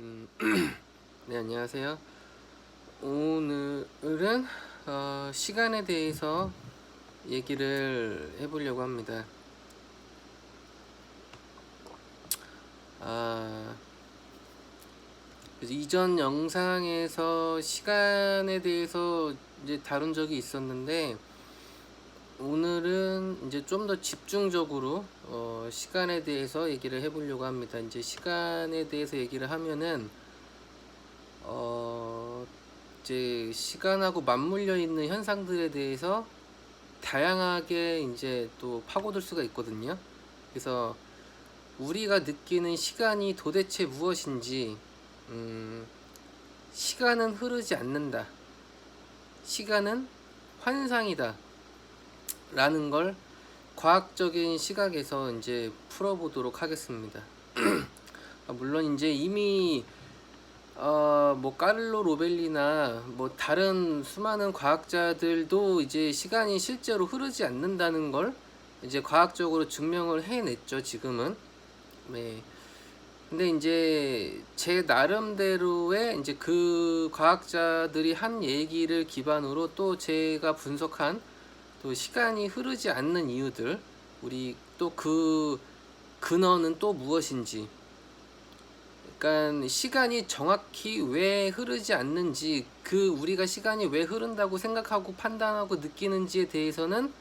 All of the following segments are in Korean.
음, 네, 안녕하세요. 오늘은 시간에 대해서 얘기를 해보려고 합니다. 아, 그래서 이전 영상에서 시간에 대해서 이제 다룬 적이 있었는데, 오늘은 이제 좀 더 집중적으로 시간에 대해서 얘기를 해보려고 합니다. 이제 시간에 대해서 얘기를 하면은 어, 이제 시간하고 맞물려 있는 현상들에 대해서 다양하게 이제 또 파고들 수가 있거든요. 그래서 우리가 느끼는 시간이 도대체 무엇인지, 음, 시간은 흐르지 않는다. 시간은 환상이다. 라는 걸 과학적인 시각에서 이제 풀어보도록 하겠습니다. 물론 이제 이미 뭐 까를로 로벨리나 뭐 다른 수많은 과학자들도 이제 시간이 실제로 흐르지 않는다는 걸 이제 과학적으로 증명을 해냈죠, 지금은. 네. 근데 이제 제 나름대로의 이제 그 과학자들이 한 얘기를 기반으로 또 제가 분석한 또 시간이 흐르지 않는 이유들, 우리 또 그 근원은 또 무엇인지, 그러니까 시간이 정확히 왜 흐르지 않는지, 그 우리가 시간이 왜 흐른다고 생각하고 판단하고 느끼는지에 대해서는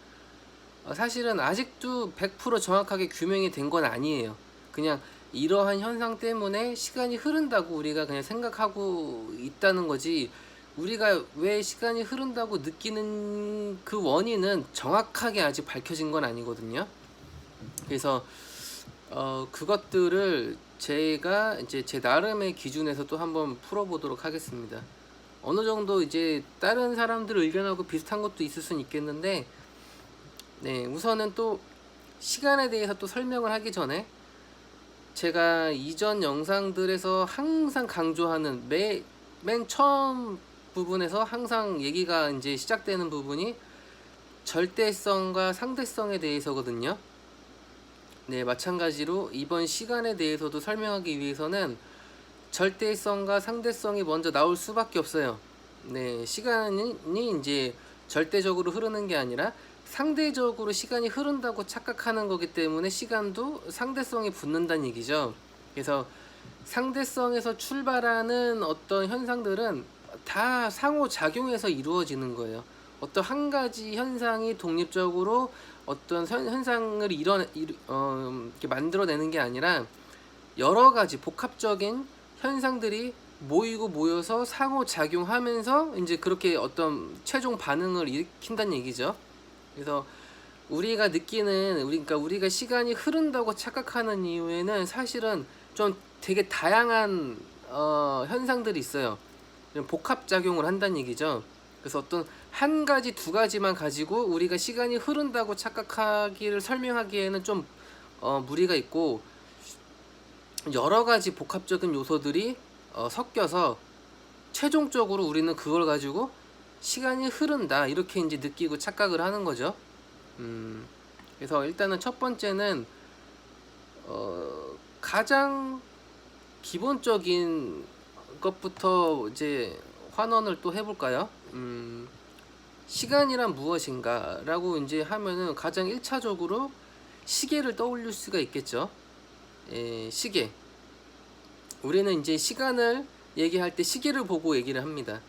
사실은 아직도 100% 정확하게 규명이 된 건 아니에요. 그냥 이러한 현상 때문에 시간이 흐른다고 우리가 그냥 생각하고 있다는 거지, 우리가 왜 시간이 흐른다고 느끼는 그 원인은 정확하게 아직 밝혀진 건 아니거든요. 그래서 그것들을 제가 이제 제 나름의 기준에서 또 한번 풀어보도록 하겠습니다. 어느 정도 이제 다른 사람들 의견하고 비슷한 것도 있을 수는 있겠는데, 네, 우선은 또 시간에 대해서 또 설명을 하기 전에 제가 이전 영상들에서 항상 강조하는 맨 처음 부분에서 항상 얘기가 이제 시작되는 부분이 절대성과 상대성에 대해서거든요. 네, 마찬가지로 이번 시간에 대해서도 설명하기 위해서는 절대성과 상대성이 먼저 나올 수밖에 없어요. 네, 시간이 이제 절대적으로 흐르는 게 아니라 상대적으로 시간이 흐른다고 착각하는 거기 때문에 시간도 상대성이 붙는다는 얘기죠. 그래서 상대성에서 출발하는 어떤 현상들은 다 상호작용해서 이루어지는 거예요. 어떤 한 가지 현상이 독립적으로 어떤 현상을 이렇게 만들어내는 게 아니라 여러 가지 복합적인 현상들이 모이고 모여서 상호작용하면서 이제 그렇게 어떤 최종 반응을 일으킨다는 얘기죠. 그래서 우리가 느끼는, 그러니까 우리가 시간이 흐른다고 착각하는 이유에는 사실은 좀 되게 다양한 현상들이 있어요. 복합작용을 한다는 얘기죠. 그래서 어떤 한 가지 두 가지만 가지고 우리가 시간이 흐른다고 착각하기를 설명하기에는 좀 무리가 있고, 여러 가지 복합적인 요소들이 섞여서 최종적으로 우리는 그걸 가지고 시간이 흐른다 이렇게 이제 느끼고 착각을 하는 거죠. 그래서 일단은 첫 번째는 가장 기본적인 것부터 이제 환원을 또 해볼까요? 시간이란 무엇인가라고 이제 하면은 가장 1차적으로 시계를 떠올릴 수가 있겠죠. 시계. 우리는 이제 시간을 얘기할 때 시계를 보고 얘기를 합니다.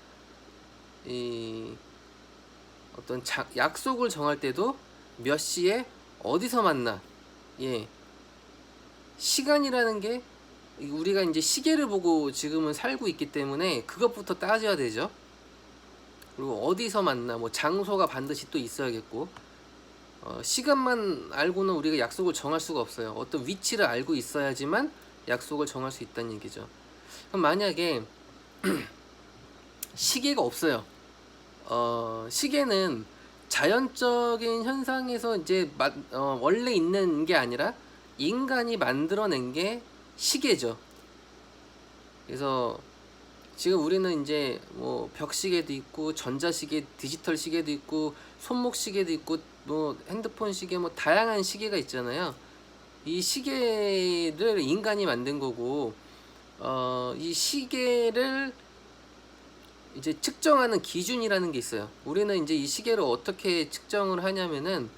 어떤 약속을 정할 때도 몇 시에 어디서 만나. 예. 시간이라는 게 우리가 이제 시계를 보고 지금은 살고 있기 때문에 그것부터 따져야 되죠. 그리고 어디서 만나, 뭐 장소가 반드시 또 있어야겠고, 시간만 알고는 우리가 약속을 정할 수가 없어요. 어떤 위치를 알고 있어야지만 약속을 정할 수 있다는 얘기죠. 그럼 만약에 시계가 없어요. 시계는 자연적인 현상에서 이제 원래 있는 게 아니라 인간이 만들어낸 게 시계죠. 그래서 지금 우리는 이제 뭐 벽시계도 있고 전자시계, 디지털 시계도 있고 손목 시계도 있고 뭐 핸드폰 시계, 뭐 다양한 시계가 있잖아요. 이 시계를 인간이 만든 거고, 이 시계를 이제 측정하는 기준이라는 게 있어요. 우리는 이제 이 시계를 어떻게 측정을 하냐면은,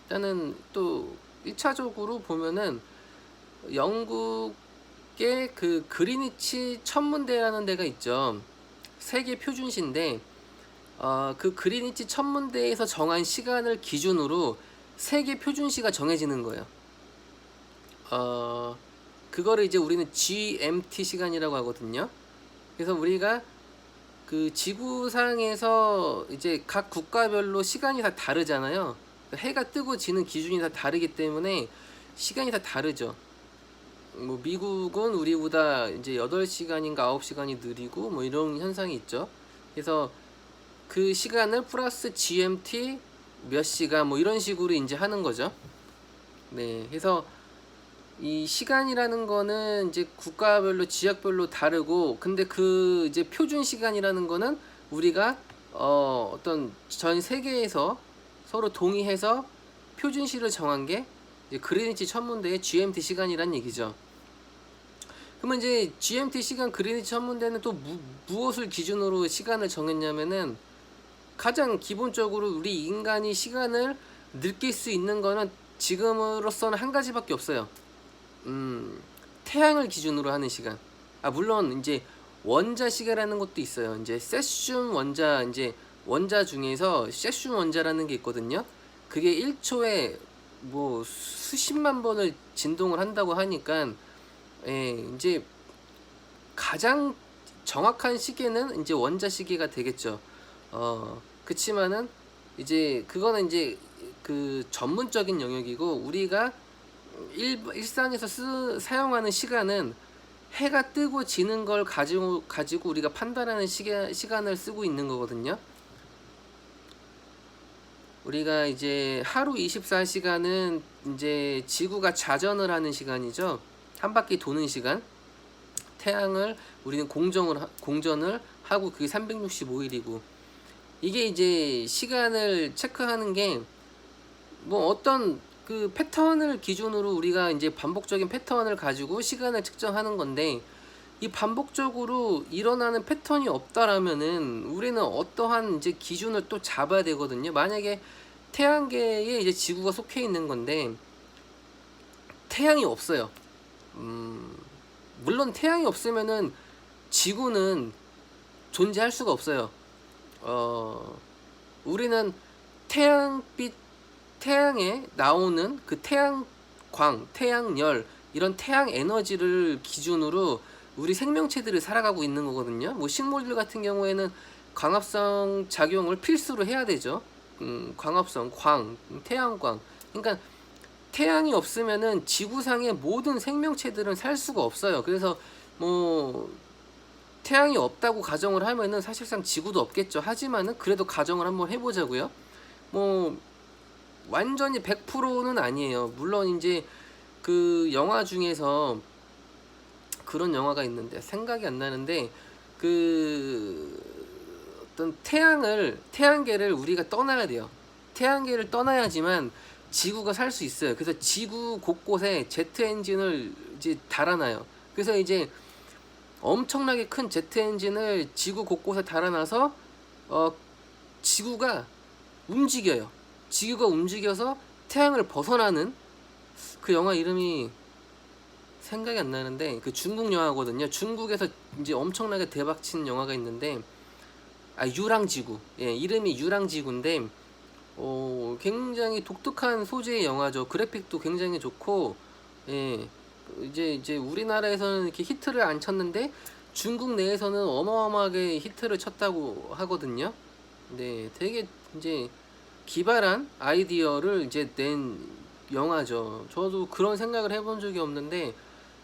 일단은 또 1차적으로 보면은 영국의 그 그리니치 천문대라는 데가 있죠. 세계 표준시인데, 그 그리니치 천문대에서 정한 시간을 기준으로 세계 표준시가 정해지는 거예요. 그거를 이제 우리는 GMT 시간이라고 하거든요. 그래서 우리가 그 지구상에서 이제 각 국가별로 시간이 다 다르잖아요. 해가 뜨고 지는 기준이 다 다르기 때문에 시간이 다 다르죠. 뭐 미국은 우리보다 이제 8시간인가 9시간이 느리고 뭐 이런 현상이 있죠. 그래서 그 시간을 플러스 GMT 몇 시간 뭐 이런 식으로 이제 하는 거죠. 네. 그래서 이 시간이라는 거는 이제 국가별로 지역별로 다르고, 근데 그 이제 표준 시간이라는 거는 우리가 어떤 전 세계에서 서로 동의해서 표준시를 정한 게 이제 그리니치 천문대의 GMT 시간이란 얘기죠. 그러면 이제 GMT 시간 그리니치 천문대는 또 무엇을 기준으로 시간을 정했냐면은, 가장 기본적으로 우리 인간이 시간을 느낄 수 있는 거는 지금으로서는 한 가지밖에 없어요. 태양을 기준으로 하는 시간. 물론 이제 원자 시계라는 것도 있어요. 이제 세슘 원자, 이제 원자 중에서 세슘 원자라는 게 있거든요. 그게 1초에 뭐 수십만 번을 진동을 한다고 하니까, 이제 가장 정확한 시계는 이제 원자 시계가 되겠죠. 그치만은 이제 그거는 이제 그 전문적인 영역이고, 우리가 일상에서 사용하는 시간은 해가 뜨고 지는 걸 가지고 우리가 판단하는 시간을 쓰고 있는 거거든요. 우리가 이제 하루 24시간은 이제 지구가 자전을 하는 시간이죠. 한 바퀴 도는 시간. 태양을 우리는 공전을 하고 그게 365일이고, 이게 이제 시간을 체크하는 게 뭐 어떤 그 패턴을 기준으로 우리가 이제 반복적인 패턴을 가지고 시간을 측정하는 건데, 이 반복적으로 일어나는 패턴이 없다라면은 우리는 어떠한 이제 기준을 또 잡아야 되거든요. 만약에 태양계에 이제 지구가 속해 있는 건데 태양이 없어요. 물론 태양이 없으면은 지구는 존재할 수가 없어요. 우리는 태양에 나오는 그 태양광, 태양열, 이런 태양 에너지를 기준으로 우리 생명체들이 살아가고 있는 거거든요. 뭐 식물들 같은 경우에는 광합성 작용을 필수로 해야 되죠. 광합성, 태양광. 그러니까 태양이 없으면은 지구상의 모든 생명체들은 살 수가 없어요. 그래서 뭐 태양이 없다고 가정을 하면은 사실상 지구도 없겠죠. 하지만은 그래도 가정을 한번 해보자고요. 뭐 완전히 100%는 아니에요. 물론 이제 그 영화 중에서 그런 영화가 있는데 생각이 안 나는데, 그 어떤 태양계를 우리가 떠나야 돼요. 태양계를 떠나야지만 지구가 살 수 있어요. 그래서 지구 곳곳에 제트 엔진을 이제 달아놔요. 그래서 이제 엄청나게 큰 제트 엔진을 지구 곳곳에 달아놔서 지구가 움직여요. 지구가 움직여서 태양을 벗어나는, 그 영화 이름이 생각이 안 나는데 그 중국 영화거든요. 중국에서 이제 엄청나게 대박친 영화가 있는데, 유랑지구. 예, 이름이 유랑지구인데 굉장히 독특한 소재의 영화죠. 그래픽도 굉장히 좋고, 예, 이제 우리나라에서는 이렇게 히트를 안 쳤는데 중국 내에서는 어마어마하게 히트를 쳤다고 하거든요. 네, 되게 이제 기발한 아이디어를 이제 낸 영화죠. 저도 그런 생각을 해본 적이 없는데,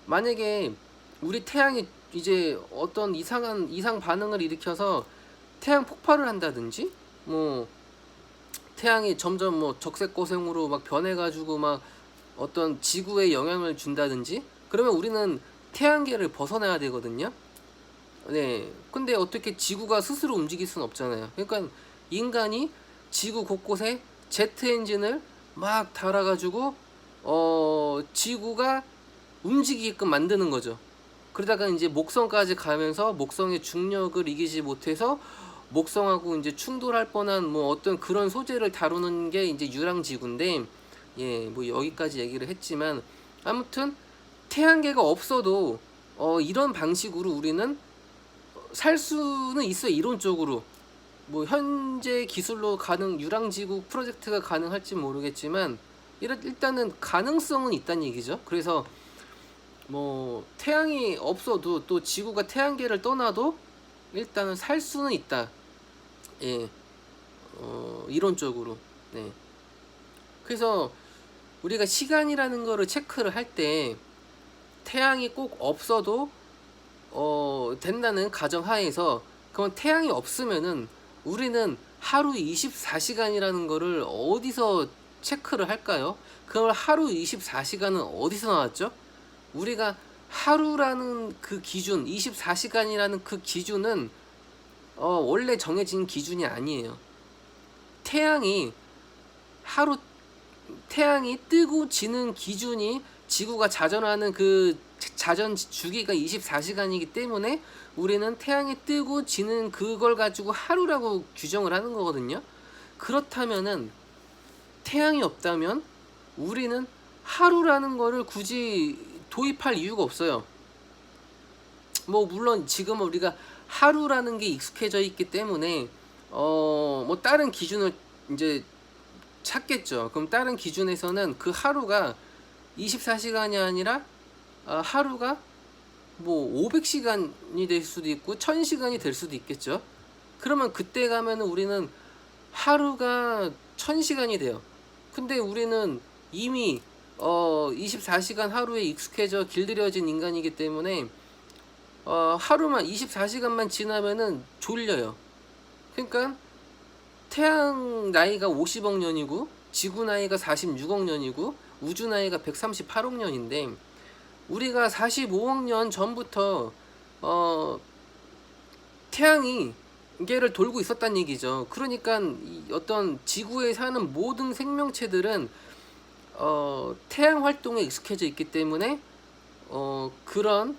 만약에 우리 태양이 이제 어떤 이상 반응을 일으켜서 태양 폭발을 한다든지, 뭐 태양이 점점 뭐 적색고생으로 막 변해가지고 막 어떤 지구에 영향을 준다든지, 그러면 우리는 태양계를 벗어나야 되거든요. 네. 근데 어떻게 지구가 스스로 움직일 수는 없잖아요. 그러니까 인간이 지구 곳곳에 제트 엔진을 막 달아가지고 지구가 움직이게끔 만드는 거죠. 그러다가 이제 목성까지 가면서 목성의 중력을 이기지 못해서 목성하고 이제 충돌할 뻔한 뭐 어떤 그런 소재를 다루는 게 이제 유랑지구인데, 예, 뭐 여기까지 얘기를 했지만 아무튼 태양계가 없어도 이런 방식으로 우리는 살 수는 있어요, 이론적으로. 뭐 현재 기술로 유랑지구 프로젝트가 가능할지 모르겠지만 일단은 가능성은 있다는 얘기죠. 그래서 뭐 태양이 없어도 또 지구가 태양계를 떠나도 일단은 살 수는 있다. 예, 이론적으로. 네. 그래서 우리가 시간이라는 거를 체크를 할 때 태양이 꼭 없어도 된다는 가정하에서, 그럼 태양이 없으면은 우리는 하루 24시간이라는 거를 어디서 체크를 할까요? 그걸 하루 24시간은 어디서 나왔죠? 우리가 하루라는 그 기준, 24시간이라는 그 기준은 원래 정해진 기준이 아니에요. 태양이 뜨고 지는 기준이 지구가 자전하는 그 자전 주기가 24시간이기 때문에 우리는 태양이 뜨고 지는 그걸 가지고 하루라고 규정을 하는 거거든요. 그렇다면은 태양이 없다면 우리는 하루라는 거를 굳이 도입할 이유가 없어요. 뭐 물론 지금은 우리가 하루라는 게 익숙해져 있기 때문에 뭐 다른 기준을 이제 찾겠죠. 그럼 다른 기준에서는 그 하루가 24시간이 아니라 하루가 뭐 500시간이 될 수도 있고 1000시간이 될 수도 있겠죠. 그러면 그때 가면은 우리는 하루가 1000시간이 돼요. 근데 우리는 이미 24시간 하루에 익숙해져 길들여진 인간이기 때문에 하루만 24시간만 지나면은 졸려요. 그러니까 태양 나이가 50억 년이고 지구 나이가 46억 년이고 우주 나이가 138억 년인데 우리가 45억 년 전부터 태양이 걔를 돌고 있었단 얘기죠. 그러니까 어떤 지구에 사는 모든 생명체들은 태양 활동에 익숙해져 있기 때문에 그런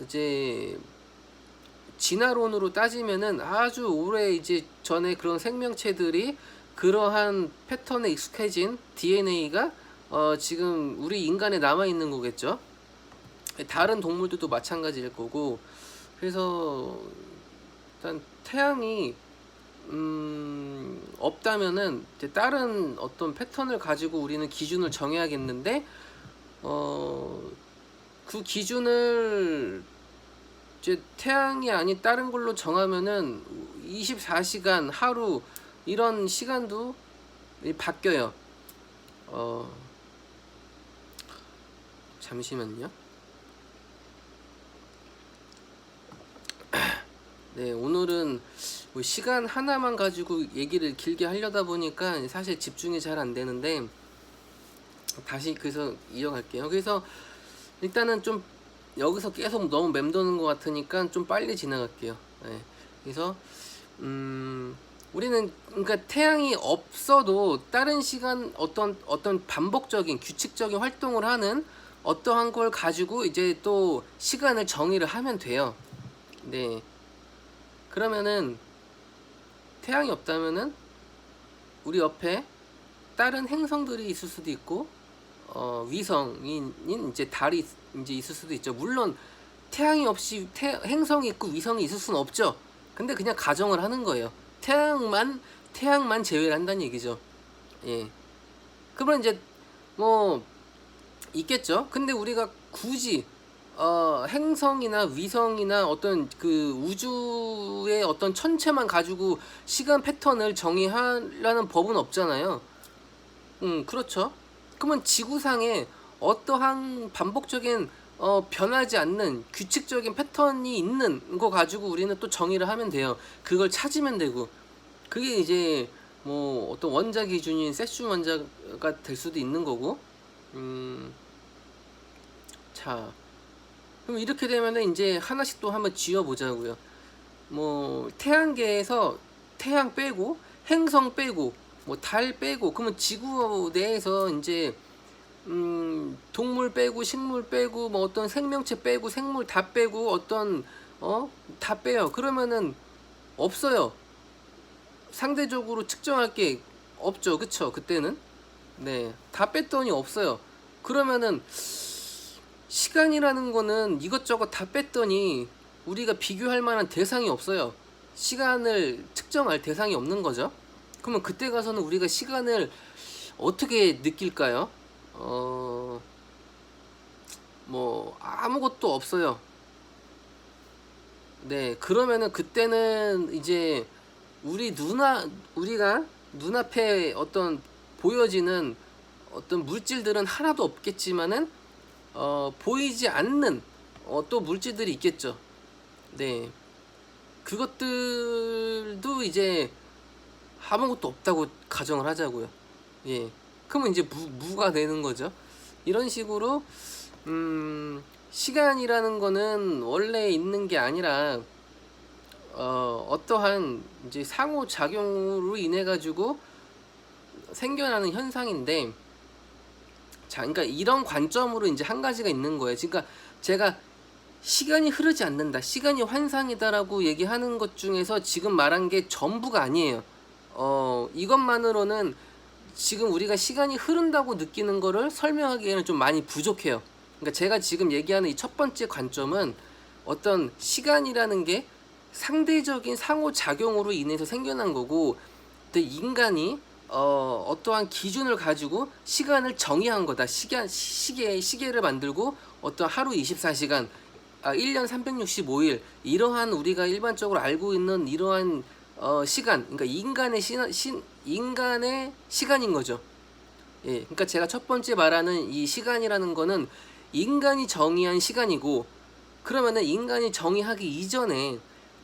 이제 진화론으로 따지면은 아주 오래 이제 전에 그런 생명체들이 그러한 패턴에 익숙해진 DNA가 지금 우리 인간에 남아 있는 거겠죠. 다른 동물들도 마찬가지일 거고. 그래서 일단 태양이 없다면은 이제 다른 어떤 패턴을 가지고 우리는 기준을 정해야겠는데 그 기준을 이제 태양이 아닌 다른 걸로 정하면은 24시간 하루 이런 시간도 바뀌어요. 잠시만요. 네, 오늘은 뭐 시간 하나만 가지고 얘기를 길게 하려다 보니까 사실 집중이 잘 안 되는데 다시 그래서 이어갈게요. 그래서 일단은 좀 여기서 계속 너무 맴도는 것 같으니까 좀 빨리 지나갈게요. 네, 그래서 우리는 그러니까 태양이 없어도 다른 시간 어떤 반복적인 규칙적인 활동을 하는 어떠한 걸 가지고 이제 또 시간을 정의를 하면 돼요. 네. 그러면은 태양이 없다면은 우리 옆에 다른 행성들이 있을 수도 있고 위성인 이제 달이 이제 있을 수도 있죠. 물론 태양이 없이 행성이 있고 위성이 있을 수는 없죠. 근데 그냥 가정을 하는 거예요. 태양만 제외를 한다는 얘기죠. 예. 그러면 이제 뭐 있겠죠. 근데 우리가 굳이 행성이나 위성이나 어떤 그 우주의 어떤 천체만 가지고 시간 패턴을 정의하려는 법은 없잖아요. 그렇죠. 그러면 지구상에 어떠한 반복적인 변하지 않는 규칙적인 패턴이 있는 거 가지고 우리는 또 정의를 하면 돼요. 그걸 찾으면 되고, 그게 이제 뭐 어떤 원자 기준인 세슘 원자가 될 수도 있는 거고. 자, 그럼 이렇게 되면은 이제 하나씩 또 한번 지어보자고요. 뭐 태양계에서 태양 빼고 행성 빼고 뭐 달 빼고, 그러면 지구 내에서 이제 동물 빼고 식물 빼고 뭐 어떤 생명체 빼고 생물 다 빼고 어떤 다 빼요. 그러면은 없어요. 상대적으로 측정할 게 없죠. 그쵸? 그때는 네, 다 뺐더니 없어요. 그러면은 시간이라는 거는 이것저것 다 뺐더니 우리가 비교할 만한 대상이 없어요. 시간을 측정할 대상이 없는 거죠. 그러면 그때 가서는 우리가 시간을 어떻게 느낄까요? 뭐 아무것도 없어요. 네, 그러면은 그때는 이제 우리가 눈앞에 어떤 보여지는 어떤 물질들은 하나도 없겠지만은 보이지 않는 또 물질들이 있겠죠. 네, 그것들도 이제 아무것도 없다고 가정을 하자고요. 예, 그러면 이제 무가 되는 거죠. 이런 식으로 시간이라는 거는 원래 있는 게 아니라 어떠한 이제 상호작용으로 인해 가지고 생겨나는 현상인데, 자, 그러니까 이런 관점으로 이제 한 가지가 있는 거예요. 그러니까 제가 시간이 흐르지 않는다, 시간이 환상이다라고 얘기하는 것 중에서 지금 말한 게 전부가 아니에요. 이것만으로는 지금 우리가 시간이 흐른다고 느끼는 거를 설명하기에는 좀 많이 부족해요. 그러니까 제가 지금 얘기하는 이 첫 번째 관점은 어떤 시간이라는 게 상대적인 상호작용으로 인해서 생겨난 거고, 또 인간이 어떠한 기준을 가지고 시간을 정의한 거다. 시계를 만들고 어떤 하루 24시간, 1년 365일, 이러한 우리가 일반적으로 알고 있는 이러한 시간, 그러니까 인간의 시간인 거죠. 예, 그러니까 제가 첫 번째 말하는 이 시간이라는 거는 인간이 정의한 시간이고, 그러면은 인간이 정의하기 이전에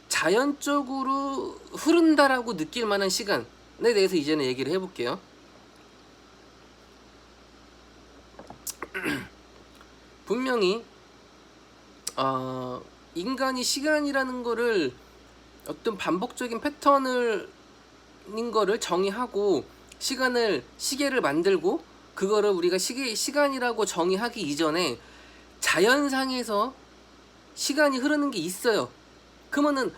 자연적으로 흐른다라고 느낄 만한 시간에 대해서 이제는 얘기를 해볼게요. 분명히 인간이 시간이라는 거를 어떤 반복적인 패턴을 인 거를 정의하고 시계를 만들고 그거를 우리가 시간이라고 정의하기 이전에 자연상에서 시간이 흐르는 게 있어요. 그러면은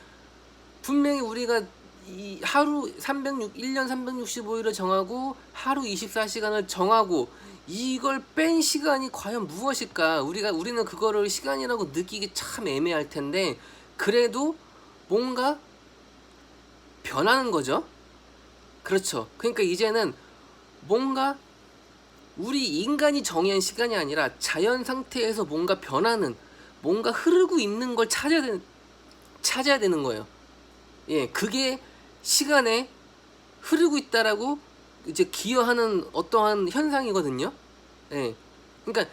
분명히 우리가 이 하루 1년 365일을 정하고 하루 24시간을 정하고 이걸 뺀 시간이 과연 무엇일까? 우리는 그거를 시간이라고 느끼기 참 애매할 텐데, 그래도 뭔가 변하는 거죠. 그렇죠. 그러니까 이제는 뭔가 우리 인간이 정의한 시간이 아니라 자연 상태에서 뭔가 변하는, 뭔가 흐르고 있는 걸 찾아야 되는 거예요. 예, 그게 시간에 흐르고 있다라고 이제 기여하는 어떠한 현상이거든요. 예, 그러니까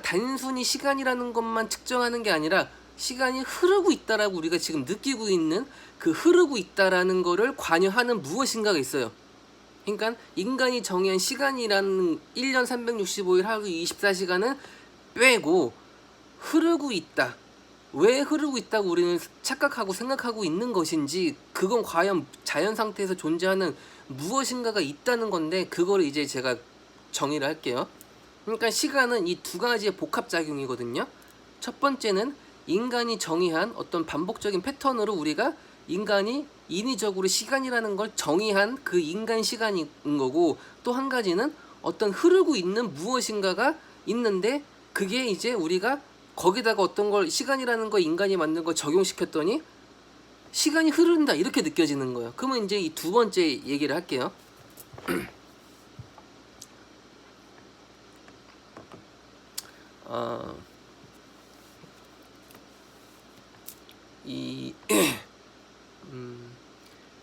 단순히 시간이라는 것만 측정하는 게 아니라 시간이 흐르고 있다라고 우리가 지금 느끼고 있는 그 흐르고 있다라는 거를 관여하는 무엇인가가 있어요. 그러니까 인간이 정의한 시간이라는 1년 365일 하루 24시간은 빼고 흐르고 있다. 왜 흐르고 있다고 우리는 착각하고 생각하고 있는 것인지, 그건 과연 자연 상태에서 존재하는 무엇인가가 있다는 건데, 그거를 이제 제가 정의를 할게요. 그러니까 시간은 이 두 가지의 복합작용이거든요. 첫 번째는 인간이 정의한 어떤 반복적인 패턴으로 우리가 인간이 인위적으로 시간이라는 걸 정의한 그 인간 시간인 거고, 또 한 가지는 어떤 흐르고 있는 무엇인가가 있는데, 그게 이제 우리가 거기다가 어떤 걸 시간이라는 거 인간이 만든 걸 적용시켰더니 시간이 흐른다 이렇게 느껴지는 거예요. 그러면 이제 이 두 번째 얘기를 할게요. 이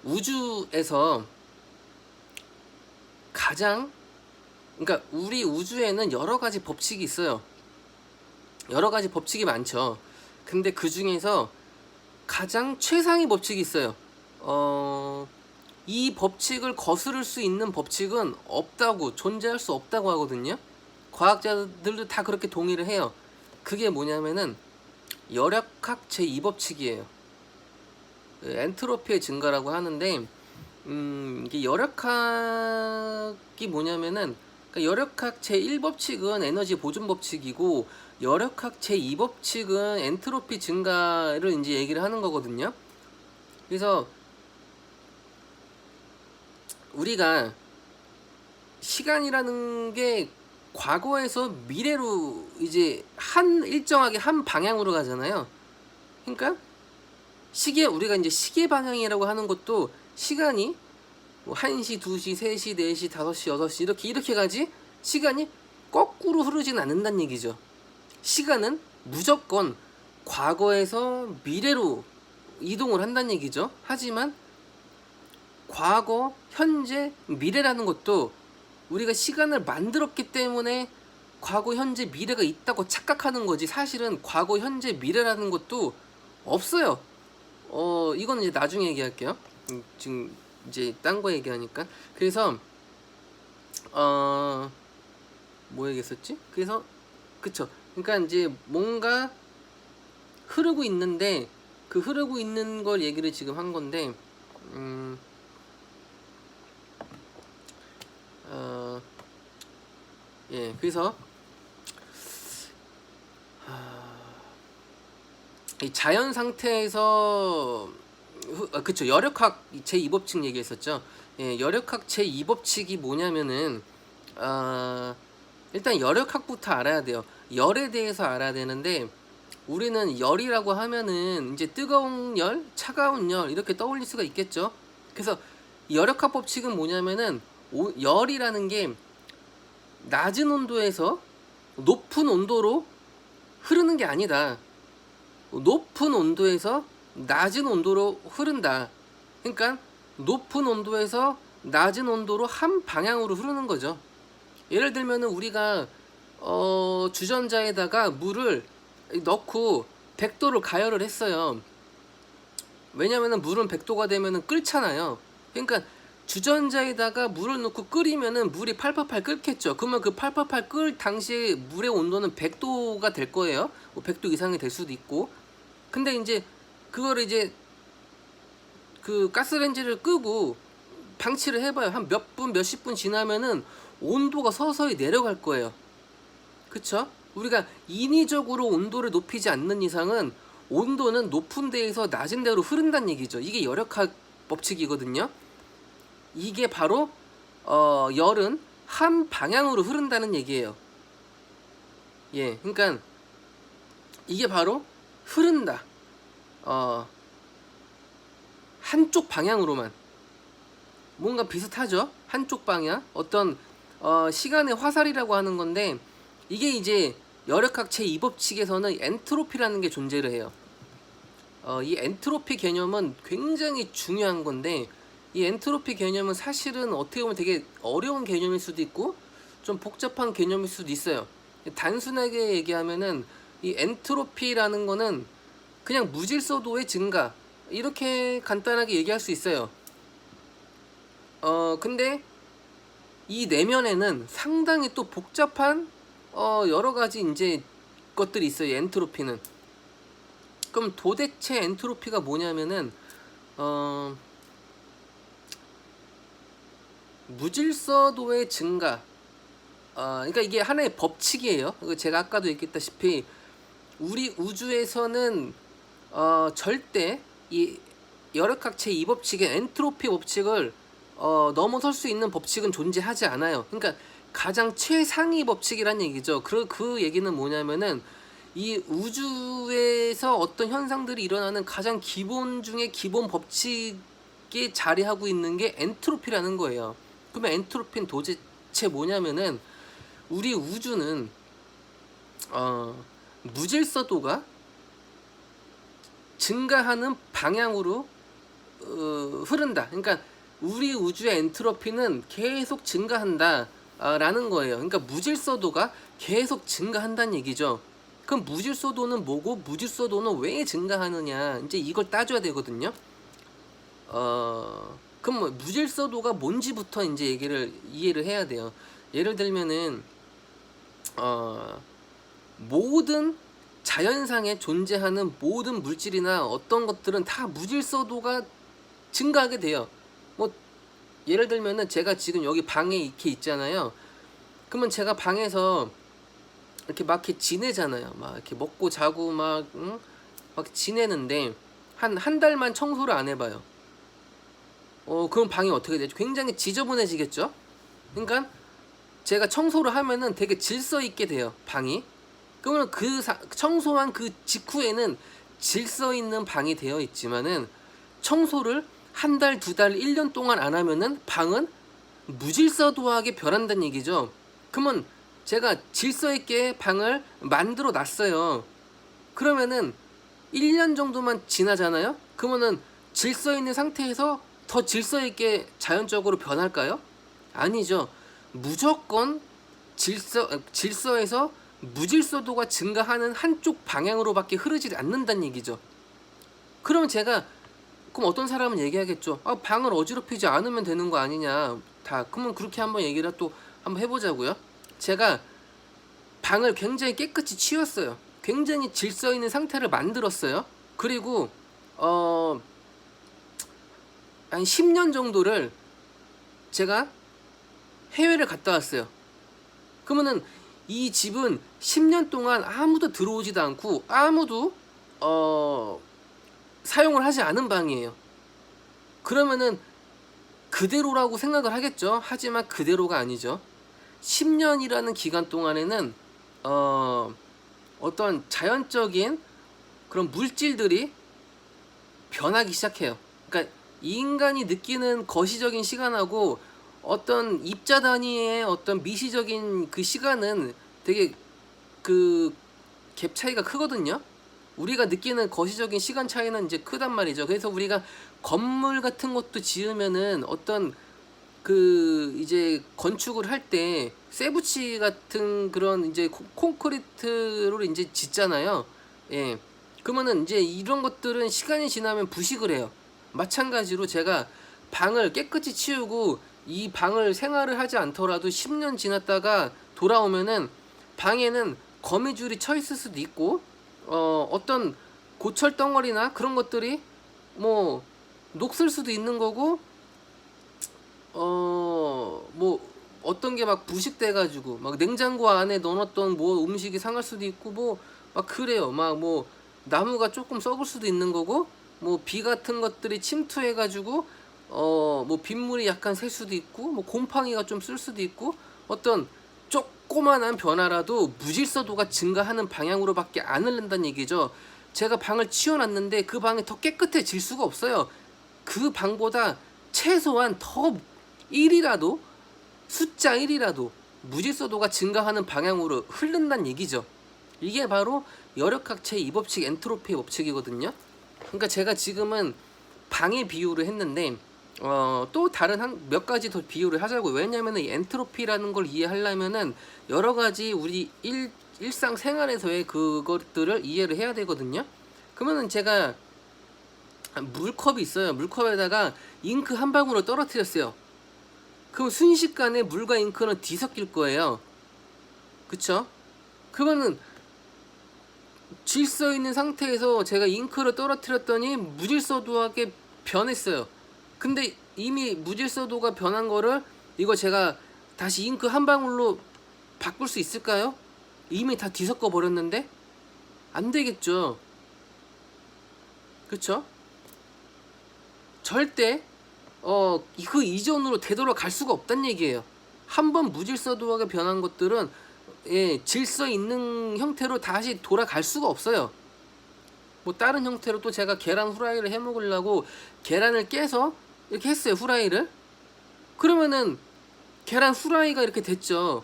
우주에서 그러니까 우리 우주에는 여러 가지 법칙이 있어요. 여러 가지 법칙이 많죠. 근데 그 중에서 가장 최상의 법칙이 있어요. 이 법칙을 거스를 수 있는 법칙은 없다고, 존재할 수 없다고 하거든요. 과학자들도 다 그렇게 동의를 해요. 그게 뭐냐면은 열역학 제2법칙이에요. 엔트로피의 증가라고 하는데, 이게 열역학이 뭐냐면은, 그러니까 그러니까 열역학 제1법칙은 에너지 보존 법칙이고 열역학 제2법칙은 엔트로피 증가를 이제 얘기를 하는 거거든요. 그래서 우리가 시간이라는 게 과거에서 미래로 이제 일정하게 한 방향으로 가잖아요. 그러니까 우리가 이제 시계 방향이라고 하는 것도 시간이 뭐 1시, 2시, 3시, 4시, 5시, 6시 이렇게 가지 시간이 거꾸로 흐르진 않는다는 얘기죠. 시간은 무조건 과거에서 미래로 이동을 한다는 얘기죠. 하지만 과거, 현재, 미래라는 것도 우리가 시간을 만들었기 때문에 과거, 현재, 미래가 있다고 착각하는 거지 사실은 과거, 현재, 미래라는 것도 없어요. 이거는 이제 나중에 얘기할게요. 지금 이제 딴 거 얘기하니까. 그래서 뭐 얘기했었지? 그래서 그쵸. 그러니까 이제 뭔가 흐르고 있는데 그 흐르고 있는 걸 얘기를 지금 한 건데 예, 그래서 이 자연 상태에서 그쵸. 열역학 제2법칙 얘기했었죠. 예, 열역학 제2법칙이 뭐냐면은 일단 열역학부터 알아야 돼요. 열에 대해서 알아야 되는데 우리는 열이라고 하면은 이제 뜨거운 열, 차가운 열 이렇게 떠올릴 수가 있겠죠. 그래서 열역학 법칙은 뭐냐면은 열이라는 게 낮은 온도에서 높은 온도로 흐르는 게 아니다. 높은 온도에서 낮은 온도로 흐른다. 그러니까 높은 온도에서 낮은 온도로 한 방향으로 흐르는 거죠. 예를 들면은 우리가 주전자에다가 물을 넣고 100도를 가열을 했어요. 왜냐면은 물은 100도가 되면은 끓잖아요. 그러니까 주전자에다가 물을 넣고 끓이면은 물이 팔팔팔 끓겠죠. 그러면 그 팔팔팔 끓 당시에 물의 온도는 100도가 될 거예요. 뭐 100도 이상이 될 수도 있고. 근데 이제 그거를 이제 그 가스레인지를 끄고 방치를 해봐요. 한 몇 분, 몇십 분 지나면은 온도가 서서히 내려갈 거예요. 그쵸? 우리가 인위적으로 온도를 높이지 않는 이상은 온도는 높은 데에서 낮은 데로 흐른다는 얘기죠. 이게 열역학 법칙이거든요. 이게 바로 열은 한 방향으로 흐른다는 얘기예요. 예, 그러니까 이게 바로 흐른다. 한쪽 방향으로만. 뭔가 비슷하죠? 한쪽 방향. 어떤 시간의 화살이라고 하는 건데 이게 이제 열역학 제2법칙에서는 엔트로피라는 게 존재를 해요. 이 엔트로피 개념은 굉장히 중요한 건데 이 엔트로피 개념은 사실은 어떻게 보면 되게 어려운 개념일 수도 있고 좀 복잡한 개념일 수도 있어요. 단순하게 얘기하면은 이 엔트로피라는 거는 그냥 무질서도의 증가 이렇게 간단하게 얘기할 수 있어요. 근데 이 내면에는 상당히 또 복잡한 여러 가지 이제 것들이 있어요. 엔트로피는. 그럼 도대체 엔트로피가 뭐냐면은 무질서도의 증가. 그러니까 이게 하나의 법칙이에요. 제가 아까도 얘기했다시피 우리 우주에서는 절대 이 열역학 제2법칙의 엔트로피 법칙을 넘어설 수 있는 법칙은 존재하지 않아요. 그러니까 가장 최상위 법칙이란 얘기죠. 그 얘기는 뭐냐면은 이 우주에서 어떤 현상들이 일어나는 가장 기본 중에 기본 법칙에 자리하고 있는 게 엔트로피라는 거예요. 그러면 엔트로피는 도대체 뭐냐면은 우리 우주는 무질서도가 증가하는 방향으로 흐른다. 그러니까 우리 우주의 엔트로피는 계속 증가한다 라는 거예요. 그러니까 무질서도가 계속 증가한다는 얘기죠. 그럼 무질서도는 뭐고 무질서도는 왜 증가하느냐 이제 이걸 따져야 되거든요. 그럼 뭐 무질서도가 뭔지부터 이제 이해를 해야 돼요. 예를 들면은 모든 자연상에 존재하는 모든 물질이나 어떤 것들은 다 무질서도가 증가하게 돼요. 뭐 예를 들면은 제가 지금 여기 방에 이렇게 있잖아요. 그러면 제가 방에서 이렇게 막 이렇게 지내잖아요. 막 이렇게 먹고 자고 막, 응? 막 지내는데 한 달만 청소를 안 해봐요. 그럼 방이 어떻게 되죠? 굉장히 지저분해지겠죠? 그러니까 제가 청소를 하면은 되게 질서 있게 돼요, 방이. 그러면 청소한 그 직후에는 질서 있는 방이 되어 있지만은 청소를 한 달, 두 달, 1년 동안 안 하면은 방은 무질서도하게 변한다는 얘기죠. 그러면 제가 질서 있게 방을 만들어 놨어요. 그러면은 1년 정도만 지나잖아요? 그러면은 질서 있는 상태에서 더 질서 있게 자연적으로 변할까요? 아니죠. 무조건 질서에서 무질서도가 증가하는 한쪽 방향으로밖에 흐르지 않는다는 얘기죠. 그러면 그럼 어떤 사람은 얘기하겠죠. 방을 어지럽히지 않으면 되는 거 아니냐. 그러면 그렇게 한번 얘기를 또 한번 해보자고요. 제가 방을 굉장히 깨끗이 치웠어요. 굉장히 질서 있는 상태를 만들었어요. 그리고 한 10년 정도를 제가 해외를 갔다 왔어요. 그러면은 이 집은 10년 동안 아무도 들어오지도 않고 아무도 사용을 하지 않은 방이에요. 그러면은 그대로라고 생각을 하겠죠. 하지만 그대로가 아니죠. 10년이라는 기간 동안에는 어떤 자연적인 그런 물질들이 변하기 시작해요. 그러니까 인간이 느끼는 거시적인 시간하고 어떤 입자 단위의 어떤 미시적인 그 시간은 되게 그 갭 차이가 크거든요. 우리가 느끼는 거시적인 시간 차이는 이제 크단 말이죠. 그래서 우리가 건물 같은 것도 지으면은 어떤 그 이제 건축을 할 때 쇠붙이 같은 그런 이제 콘크리트로 이제 짓잖아요. 예. 그러면은 이제 이런 것들은 시간이 지나면 부식을 해요. 마찬가지로 제가 방을 깨끗이 치우고 이 방을 생활을 하지 않더라도 10년 지났다가 돌아오면은 방에는 거미줄이 쳐 있을 수도 있고 어떤 고철 덩어리나 그런 것들이 뭐 녹슬 수도 있는 거고 뭐 어떤 게 막 부식돼 가지고 막 냉장고 안에 넣어놨던 뭐 음식이 상할 수도 있고 뭐 막 그래요. 막 뭐 나무가 조금 썩을 수도 있는 거고 뭐 비 같은 것들이 침투해 가지고 뭐 빗물이 약간 셀 수도 있고 뭐 곰팡이가 좀 쓸 수도 있고 어떤 조그만한 변화라도 무질서도가 증가하는 방향으로밖에 안 흐른다는 얘기죠. 제가 방을 치워놨는데 그 방이 더 깨끗해질 수가 없어요. 그 방보다 최소한 더 1이라도 숫자 1이라도 무질서도가 증가하는 방향으로 흐른다는 얘기죠. 이게 바로 열역학체 2법칙 엔트로피의 법칙이거든요. 그러니까 제가 지금은 방의 비유를 했는데 또 다른 몇 가지 더 비유를 하자고. 왜냐면은 이 엔트로피라는 걸 이해하려면은 여러 가지 우리 일상 생활에서의 그것들을 이해를 해야 되거든요. 그러면은 제가 물컵이 있어요. 물컵에다가 잉크 한 방울을 떨어뜨렸어요. 그럼 순식간에 물과 잉크는 뒤섞일 거예요. 그쵸? 그러면은 질서 있는 상태에서 제가 잉크를 떨어뜨렸더니 무질서도하게 변했어요. 근데 이미 무질서도가 변한 거를 이거 제가 다시 잉크 한 방울로 바꿀 수 있을까요? 이미 다 뒤섞어 버렸는데 안 되겠죠. 그쵸? 절대 그 이전으로 되돌아갈 수가 없단 얘기예요. 한번 무질서도하게 변한 것들은 질서 있는 형태로 다시 돌아갈 수가 없어요. 뭐 다른 형태로 또 제가 계란 후라이를 해 먹으려고 계란을 깨서 이렇게 했어요. 후라이를. 그러면은 계란 후라이가 이렇게 됐죠.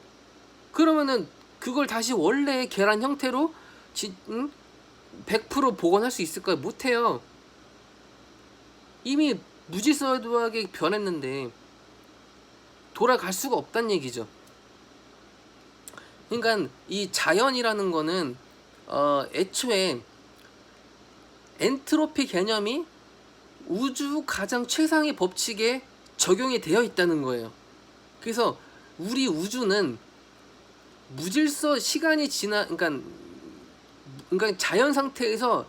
그러면은 그걸 다시 원래의 계란 형태로 100% 복원할 수 있을까요? 못해요. 이미 무질서도하게 변했는데 돌아갈 수가 없단 얘기죠. 그러니까 이 자연이라는 거는 애초에 엔트로피 개념이 우주 가장 최상의 법칙에 적용이 되어 있다는 거예요. 그래서 우리 우주는 무질서 시간이 그러니까 자연 상태에서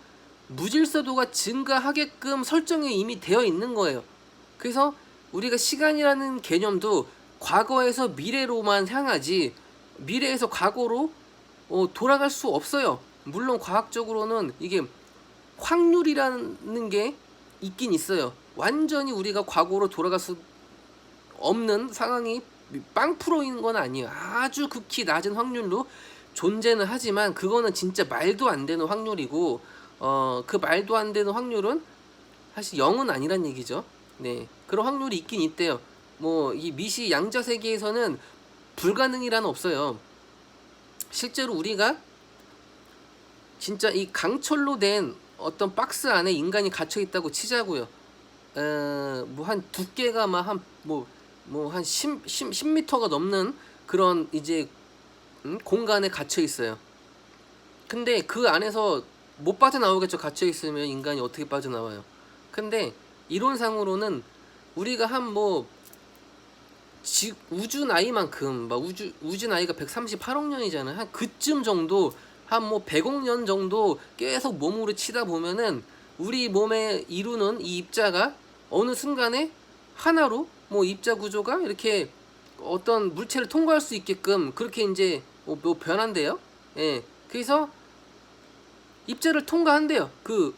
무질서도가 증가하게끔 설정이 이미 되어 있는 거예요. 그래서 우리가 시간이라는 개념도 과거에서 미래로만 향하지 미래에서 과거로 돌아갈 수 없어요. 물론 과학적으로는 이게 확률이라는 게 있긴 있어요. 완전히 우리가 과거로 돌아갈 수 없는 상황이 0%인 건 아니에요. 아주 극히 낮은 확률로 존재는 하지만 그거는 진짜 말도 안 되는 확률이고, 그 말도 안 되는 확률은 사실 0은 아니란 얘기죠. 네, 그런 확률이 있긴 있대요. 뭐 이 미시 양자 세계에서는 불가능이란 없어요. 실제로 우리가 진짜 이 강철로 된 어떤 박스 안에 인간이 갇혀 있다고 치자고요. 뭐 한 두께가 막 한 한 10m가 넘는 그런 이제 공간에 갇혀 있어요. 근데 그 안에서 못 빠져나오겠죠. 갇혀 있으면 인간이 어떻게 빠져나와요. 근데 이론상으로는 우리가 한 우주 나이만큼 막 우주 나이가 138억 년이잖아요. 한 그쯤 정도 한 100억 년 정도 계속 몸으로 치다 보면은 우리 몸에 이루는 이 입자가 어느 순간에 하나로 입자 구조가 이렇게 어떤 물체를 통과할 수 있게끔 그렇게 이제 변한대요. 예. 그래서 입자를 통과한대요. 그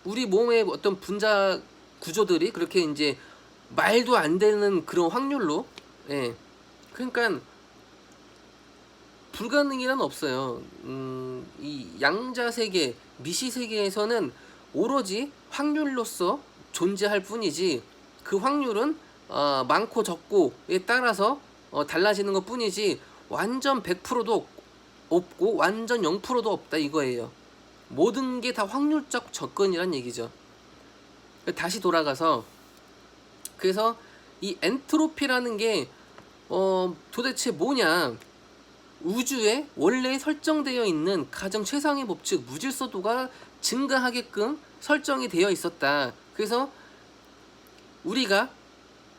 우리 몸의 어떤 분자 구조들이 그렇게 이제 말도 안 되는 그런 확률로. 예. 그러니까 불가능이란 없어요. 이 양자 세계, 미시 세계에서는 오로지 확률로서 존재할 뿐이지, 그 확률은 많고 적고에 따라서 달라지는 것 뿐이지 완전 100%도 없고 완전 0%도 없다 이거예요. 모든 게 다 확률적 접근이란 얘기죠. 다시 돌아가서, 그래서 이 엔트로피라는 게 도대체 뭐냐. 우주에 원래 설정되어 있는 가장 최상의 법칙 무질서도가 증가하게끔 설정이 되어 있었다. 그래서 우리가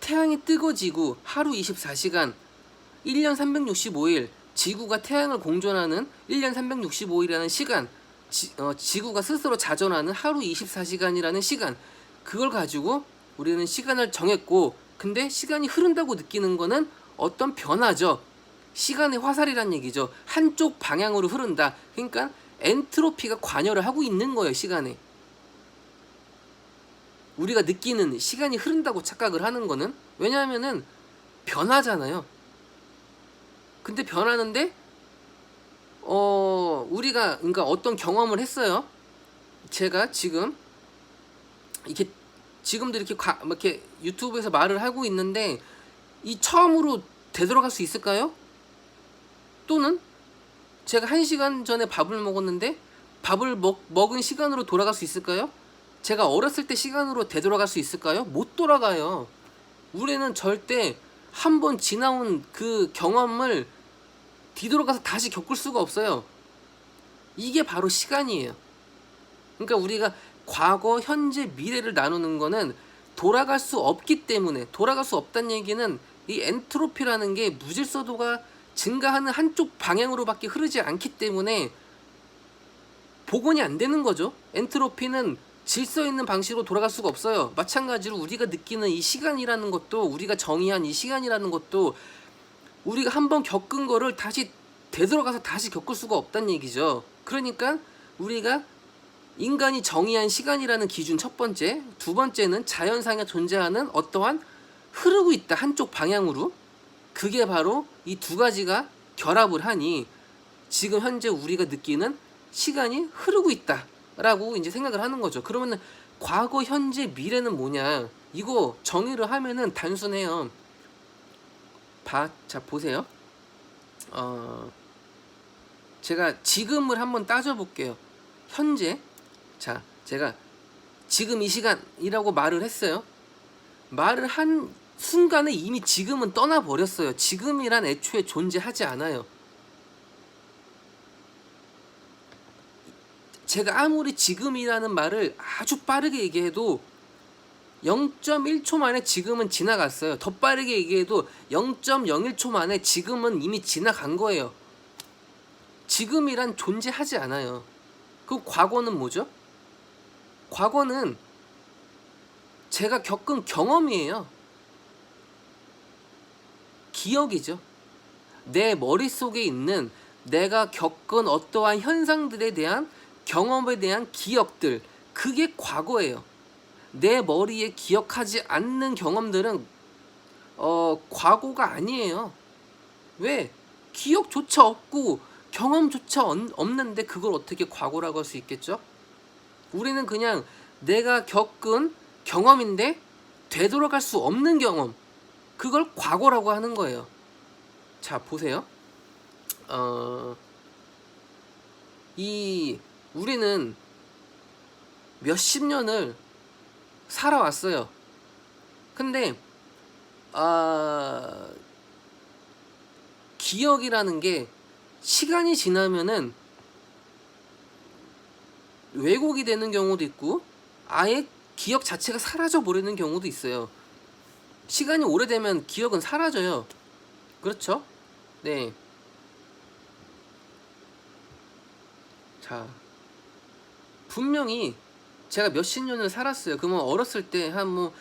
태양이 뜨거지고 하루 24시간 1년 365일 지구가 태양을 공존하는 1년 365일이라는 시간, 지구가 스스로 자전하는 하루 24시간이라는 시간, 그걸 가지고 우리는 시간을 정했고, 근데 시간이 흐른다고 느끼는 거는 어떤 변화죠. 시간의 화살이란 얘기죠. 한쪽 방향으로 흐른다. 그러니까 엔트로피가 관여를 하고 있는 거예요. 시간에 우리가 느끼는 시간이 흐른다고 착각을 하는 거는, 왜냐하면은 변하잖아요. 근데 변하는데 우리가 그러니까 어떤 경험을 했어요. 제가 지금 이렇게 지금도 이렇게 유튜브에서 말을 하고 있는데 이 처음으로 되돌아갈 수 있을까요? 또는 제가 1시간 전에 밥을 먹었는데 밥을 먹은 시간으로 돌아갈 수 있을까요? 제가 어렸을 때 시간으로 되돌아갈 수 있을까요? 못 돌아가요. 우리는 절대 한번 지나온 그 경험을 뒤돌아가서 다시 겪을 수가 없어요. 이게 바로 시간이에요. 그러니까 우리가 과거, 현재, 미래를 나누는 거는 돌아갈 수 없기 때문에, 돌아갈 수 없다는 얘기는 이 엔트로피라는 게 무질서도가 증가하는 한쪽 방향으로밖에 흐르지 않기 때문에 복원이 안 되는 거죠. 엔트로피는 질서 있는 방식으로 돌아갈 수가 없어요. 마찬가지로 우리가 느끼는 이 시간이라는 것도, 우리가 정의한 이 시간이라는 것도 우리가 한번 겪은 거를 다시 되돌아가서 다시 겪을 수가 없다는 얘기죠. 그러니까 우리가 인간이 정의한 시간이라는 기준 첫 번째, 두 번째는 자연상에 존재하는 어떠한 흐르고 있다 한쪽 방향으로, 그게 바로 이 두 가지가 결합을 하니 지금 현재 우리가 느끼는 시간이 흐르고 있다라고 이제 생각을 하는 거죠. 그러면은 과거, 현재, 미래는 뭐냐? 이거 정의를 하면은 단순해요. 자 보세요. 제가 지금을 한번 따져볼게요. 현재, 자 제가 지금 이 시간이라고 말을 했어요. 말을 한 순간에 이미 지금은 떠나버렸어요. 지금이란 애초에 존재하지 않아요. 제가 아무리 지금이라는 말을 아주 빠르게 얘기해도 0.1초 만에 지금은 지나갔어요. 더 빠르게 얘기해도 0.01초 만에 지금은 이미 지나간 거예요. 지금이란 존재하지 않아요. 그 과거는 뭐죠? 과거는 제가 겪은 경험이에요. 기억이죠. 내 머릿속에 있는 내가 겪은 어떠한 현상들에 대한 경험에 대한 기억들, 그게 과거예요. 내 머리에 기억하지 않는 경험들은 과거가 아니에요. 왜? 기억조차 없고 경험조차 없는데 그걸 어떻게 과거라고 할 수 있겠죠? 우리는 그냥 내가 겪은 경험인데 되돌아갈 수 없는 경험, 그걸 과거라고 하는 거예요. 자, 보세요. 우리는 몇십 년을 살아왔어요. 근데 기억이라는 게 시간이 지나면은 왜곡이 되는 경우도 있고 아예 기억 자체가 사라져 버리는 경우도 있어요. 시간이 오래되면 기억은 사라져요. 그렇죠? 네. 자, 분명히 제가 몇십 년을 살았어요. 그러면 어렸을 때 한 뭐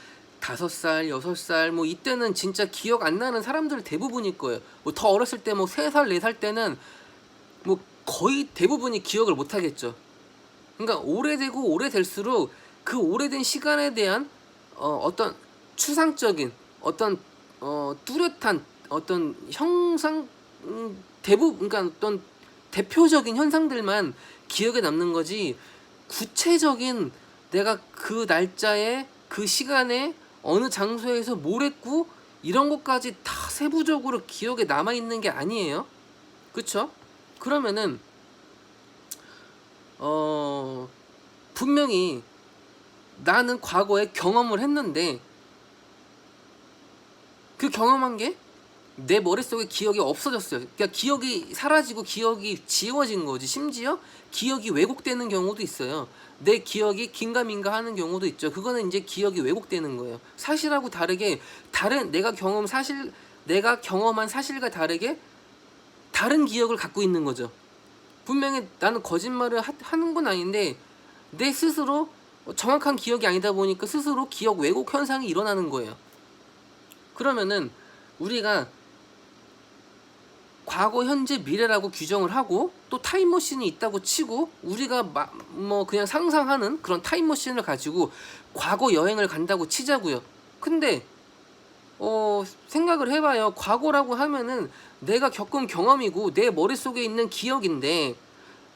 5살, 6살, 뭐 이때는 진짜 기억 안 나는 사람들 대부분일 거예요. 뭐 더 어렸을 때 뭐 3살, 4살 때는 뭐 거의 대부분이 기억을 못 하겠죠. 그러니까 오래되고 오래될수록 그 오래된 시간에 대한 어떤 추상적인 어떤 뚜렷한 어떤 형상, 대부분 그러니까 어떤 대표적인 현상들만 기억에 남는 거지, 구체적인 내가 그 날짜에 그 시간에 어느 장소에서 뭘 했고 이런 것까지 다 세부적으로 기억에 남아 있는 게 아니에요. 그쵸? 그러면은 분명히 나는 과거에 경험을 했는데 그 경험한 게 내 머릿속에 기억이 없어졌어요. 그러니까 기억이 사라지고 기억이 지워진 거지. 심지어 기억이 왜곡되는 경우도 있어요. 내 기억이 긴가민가 하는 경우도 있죠. 그거는 이제 기억이 왜곡되는 거예요. 사실하고 다르게 다른 내가 경험한 사실과 다르게 다른 기억을 갖고 있는 거죠. 분명히 나는 거짓말을 하는 건 아닌데 내 스스로 정확한 기억이 아니다 보니까 스스로 기억 왜곡 현상이 일어나는 거예요. 그러면은 우리가 과거, 현재, 미래라고 규정을 하고 또 타임머신이 있다고 치고 우리가 뭐 그냥 상상하는 그런 타임머신을 가지고 과거 여행을 간다고 치자고요. 근데 생각을 해봐요. 과거라고 하면은 내가 겪은 경험이고 내 머릿속에 있는 기억인데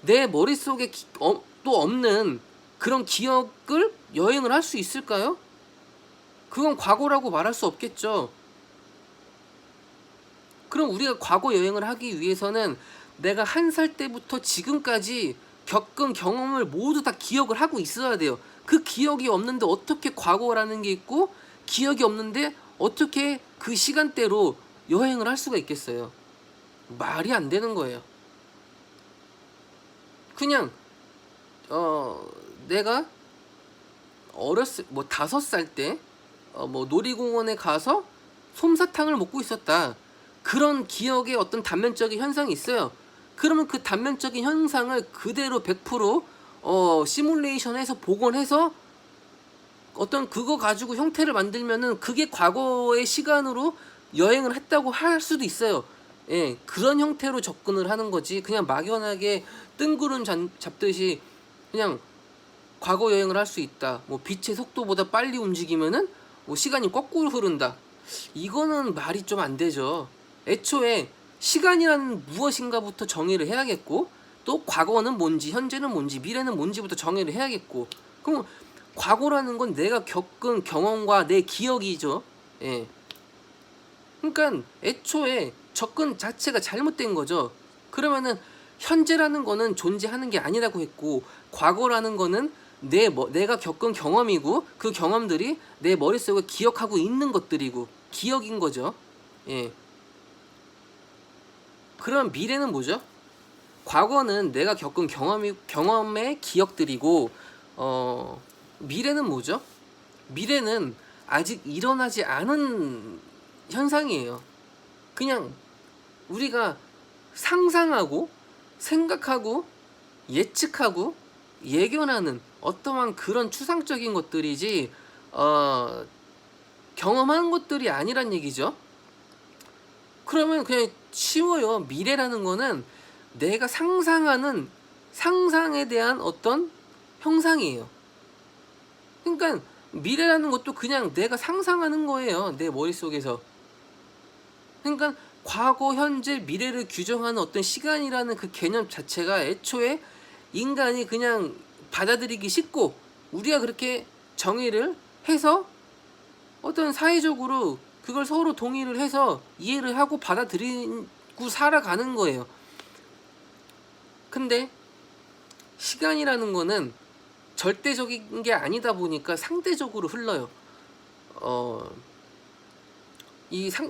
내 머릿속에 또 없는 그런 기억을 여행을 할 수 있을까요? 그건 과거라고 말할 수 없겠죠. 그럼 우리가 과거 여행을 하기 위해서는 내가 1살 때부터 지금까지 겪은 경험을 모두 다 기억을 하고 있어야 돼요. 그 기억이 없는데 어떻게 과거라는 게 있고 기억이 없는데 어떻게 그 시간대로 여행을 할 수가 있겠어요? 말이 안 되는 거예요. 그냥 내가 어렸을 뭐 5살 때 뭐 놀이공원에 가서 솜사탕을 먹고 있었다. 그런 기억의 어떤 단면적인 현상이 있어요. 그러면 그 단면적인 현상을 그대로 100% 시뮬레이션해서 복원해서 어떤 그거 가지고 형태를 만들면은 그게 과거의 시간으로 여행을 했다고 할 수도 있어요. 예, 그런 형태로 접근을 하는 거지. 그냥 막연하게 뜬구름 잡듯이 그냥 과거 여행을 할 수 있다. 뭐 빛의 속도보다 빨리 움직이면은 뭐 시간이 거꾸로 흐른다. 이거는 말이 좀 안 되죠. 애초에 시간이란 무엇인가부터 정의를 해야겠고 또 과거는 뭔지 현재는 뭔지 미래는 뭔지부터 정의를 해야겠고, 그럼 과거라는 건 내가 겪은 경험과 내 기억이죠. 예. 그러니까 애초에 접근 자체가 잘못된 거죠. 그러면은 현재라는 거는 존재하는 게 아니라고 했고 과거라는 거는 내가 겪은 경험이고 그 경험들이 내 머릿속에 기억하고 있는 것들이고 기억인 거죠. 예. 그럼 미래는 뭐죠? 과거는 내가 겪은 경험의 기억들이고 미래는 뭐죠? 미래는 아직 일어나지 않은 현상이에요. 그냥 우리가 상상하고 생각하고 예측하고 예견하는 어떠한 그런 추상적인 것들이지 경험한 것들이 아니란 얘기죠. 그러면 그냥 쉬워요. 미래라는 거는 내가 상상하는 상상에 대한 어떤 형상이에요. 그러니까 미래라는 것도 그냥 내가 상상하는 거예요. 내 머릿속에서. 그러니까 과거, 현재, 미래를 규정하는 어떤 시간이라는 그 개념 자체가 애초에 인간이 그냥 받아들이기 쉽고 우리가 그렇게 정의를 해서 어떤 사회적으로 그걸 서로 동의를 해서 이해를 하고 받아들이고 살아가는 거예요. 근데 시간이라는 거는 절대적인 게 아니다 보니까 상대적으로 흘러요.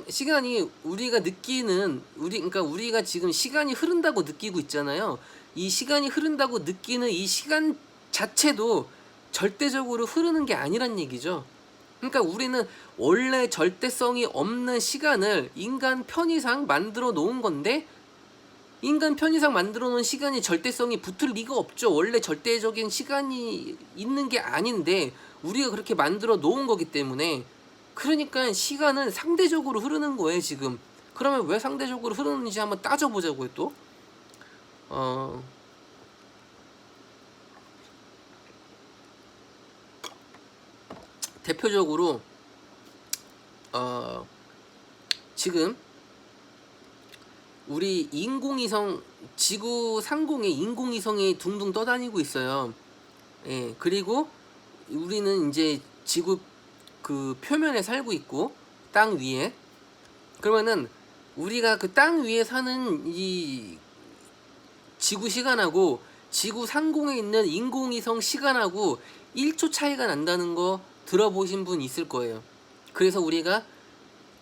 시간이 우리가 느끼는 그러니까 우리가 지금 시간이 흐른다고 느끼고 있잖아요. 이 시간이 흐른다고 느끼는 이 시간 자체도 절대적으로 흐르는 게 아니란 얘기죠. 그러니까 우리는 원래 절대성이 없는 시간을 인간 편의상 만들어 놓은 건데 인간 편의상 만들어 놓은 시간이 절대성이 붙을 리가 없죠. 원래 절대적인 시간이 있는 게 아닌데 우리가 그렇게 만들어 놓은 거기 때문에 그러니까 시간은 상대적으로 흐르는 거예요 지금. 그러면 왜 상대적으로 흐르는지 한번 따져보자고요 또. 대표적으로 지금 우리 인공위성 지구 상공에 인공위성이 둥둥 떠다니고 있어요. 예, 그리고 우리는 이제 지구 그 표면에 살고 있고 땅 위에. 그러면은 우리가 그 땅 위에 사는 이 지구 시간하고 지구 상공에 있는 인공위성 시간하고 1초 차이가 난다는 거 들어보신 분 있을 거예요. 그래서 우리가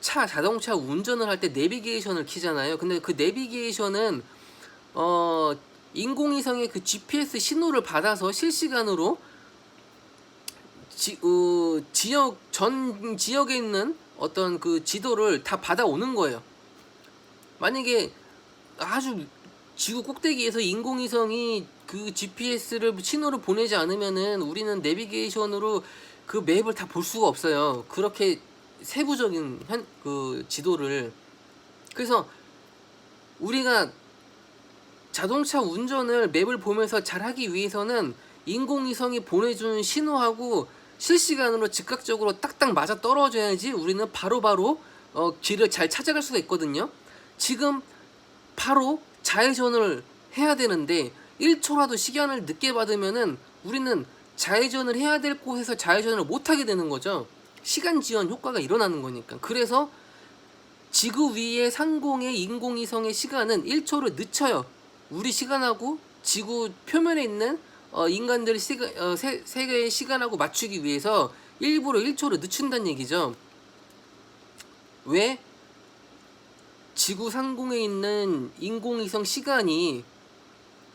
자동차 운전을 할 때 내비게이션을 키잖아요. 근데 그 내비게이션은 인공위성의 그 GPS 신호를 받아서 실시간으로 전 지역에 있는 어떤 그 지도를 다 받아오는 거예요. 만약에 아주 지구 꼭대기에서 인공위성이 그 GPS를 신호를 보내지 않으면은 우리는 내비게이션으로 그 맵을 다 볼 수가 없어요. 그렇게 세부적인 그 지도를. 그래서 우리가 자동차 운전을 맵을 보면서 잘하기 위해서는 인공위성이 보내준 신호하고 실시간으로 즉각적으로 딱딱 맞아 떨어져야지 우리는 바로바로 길을 잘 찾아갈 수가 있거든요. 지금 바로 좌회전을 해야 되는데 1초라도 시간을 늦게 받으면은 우리는 좌회전을 해야 될 곳에서 좌회전을 못하게 되는 거죠. 시간 지연 효과가 일어나는 거니까. 그래서 지구 위의 상공의 인공위성의 시간은 1초를 늦춰요. 우리 시간하고 지구 표면에 있는 인간들의 세계의 시간하고 맞추기 위해서 일부러 1초를 늦춘다는 얘기죠. 왜? 지구 상공에 있는 인공위성 시간이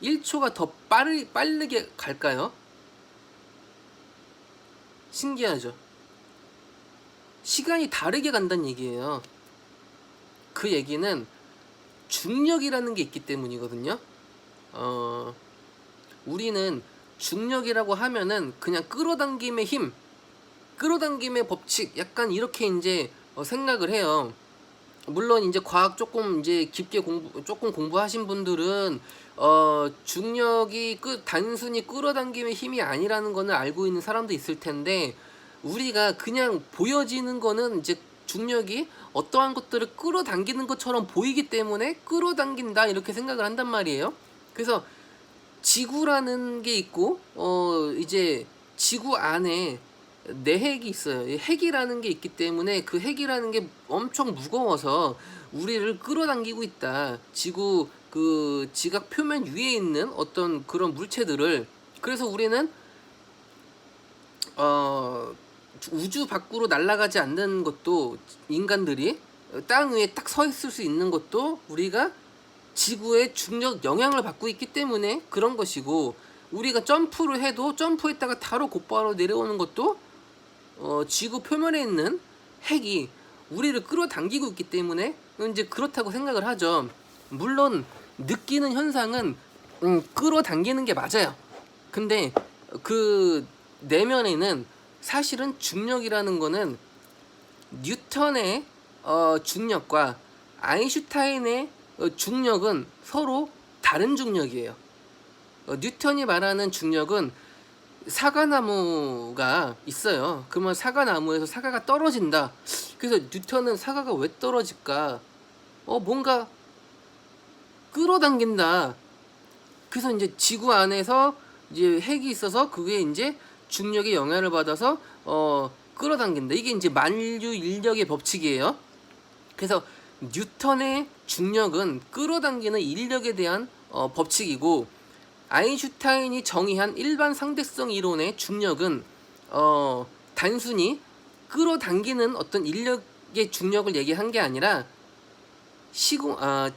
1초가 더 빠르게 갈까요? 신기하죠? 시간이 다르게 간다는 얘기예요. 그 얘기는 중력이라는 게 있기 때문이거든요. 우리는 중력이라고 하면은 그냥 끌어당김의 힘, 끌어당김의 법칙, 약간 이렇게 이제 생각을 해요. 물론 이제 과학 조금 이제 깊게 공부하신 분들은 중력이 단순히 끌어당김의 힘이 아니라는 거는 알고 있는 사람도 있을 텐데 우리가 그냥 보여지는 거는 이제 중력이 어떠한 것들을 끌어당기는 것처럼 보이기 때문에 끌어당긴다 이렇게 생각을 한단 말이에요. 그래서 지구라는 게 있고 이제 지구 안에 내핵이 있어요. 핵이라는 게 있기 때문에 그 핵이라는 게 엄청 무거워서 우리를 끌어당기고 있다. 지구 그 지각 표면 위에 있는 어떤 그런 물체들을. 그래서 우리는 우주 밖으로 날아가지 않는 것도 인간들이 땅 위에 딱 서 있을 수 있는 것도 우리가 지구의 중력 영향을 받고 있기 때문에 그런 것이고 우리가 점프를 해도 점프했다가 바로 곧바로 내려오는 것도 지구 표면에 있는 핵이 우리를 끌어당기고 있기 때문에 이제 그렇다고 생각을 하죠. 물론 느끼는 현상은 끌어당기는 게 맞아요. 근데 그 내면에는 사실은 중력이라는 거는 뉴턴의 중력과 아인슈타인의 중력은 서로 다른 중력이에요. 뉴턴이 말하는 중력은 사과나무가 있어요. 그러면 사과나무에서 사과가 떨어진다. 그래서 뉴턴은 사과가 왜 떨어질까? 뭔가 끌어당긴다. 그래서 이제 지구 안에서 이제 핵이 있어서 그게 이제 중력의 영향을 받아서 끌어당긴다. 이게 이제 만유 인력의 법칙이에요. 그래서 뉴턴의 중력은 끌어당기는 인력에 대한 법칙이고, 아인슈타인이 정의한 일반 상대성 이론의 중력은 단순히 끌어당기는 어떤 인력의 중력을 얘기한 게 아니라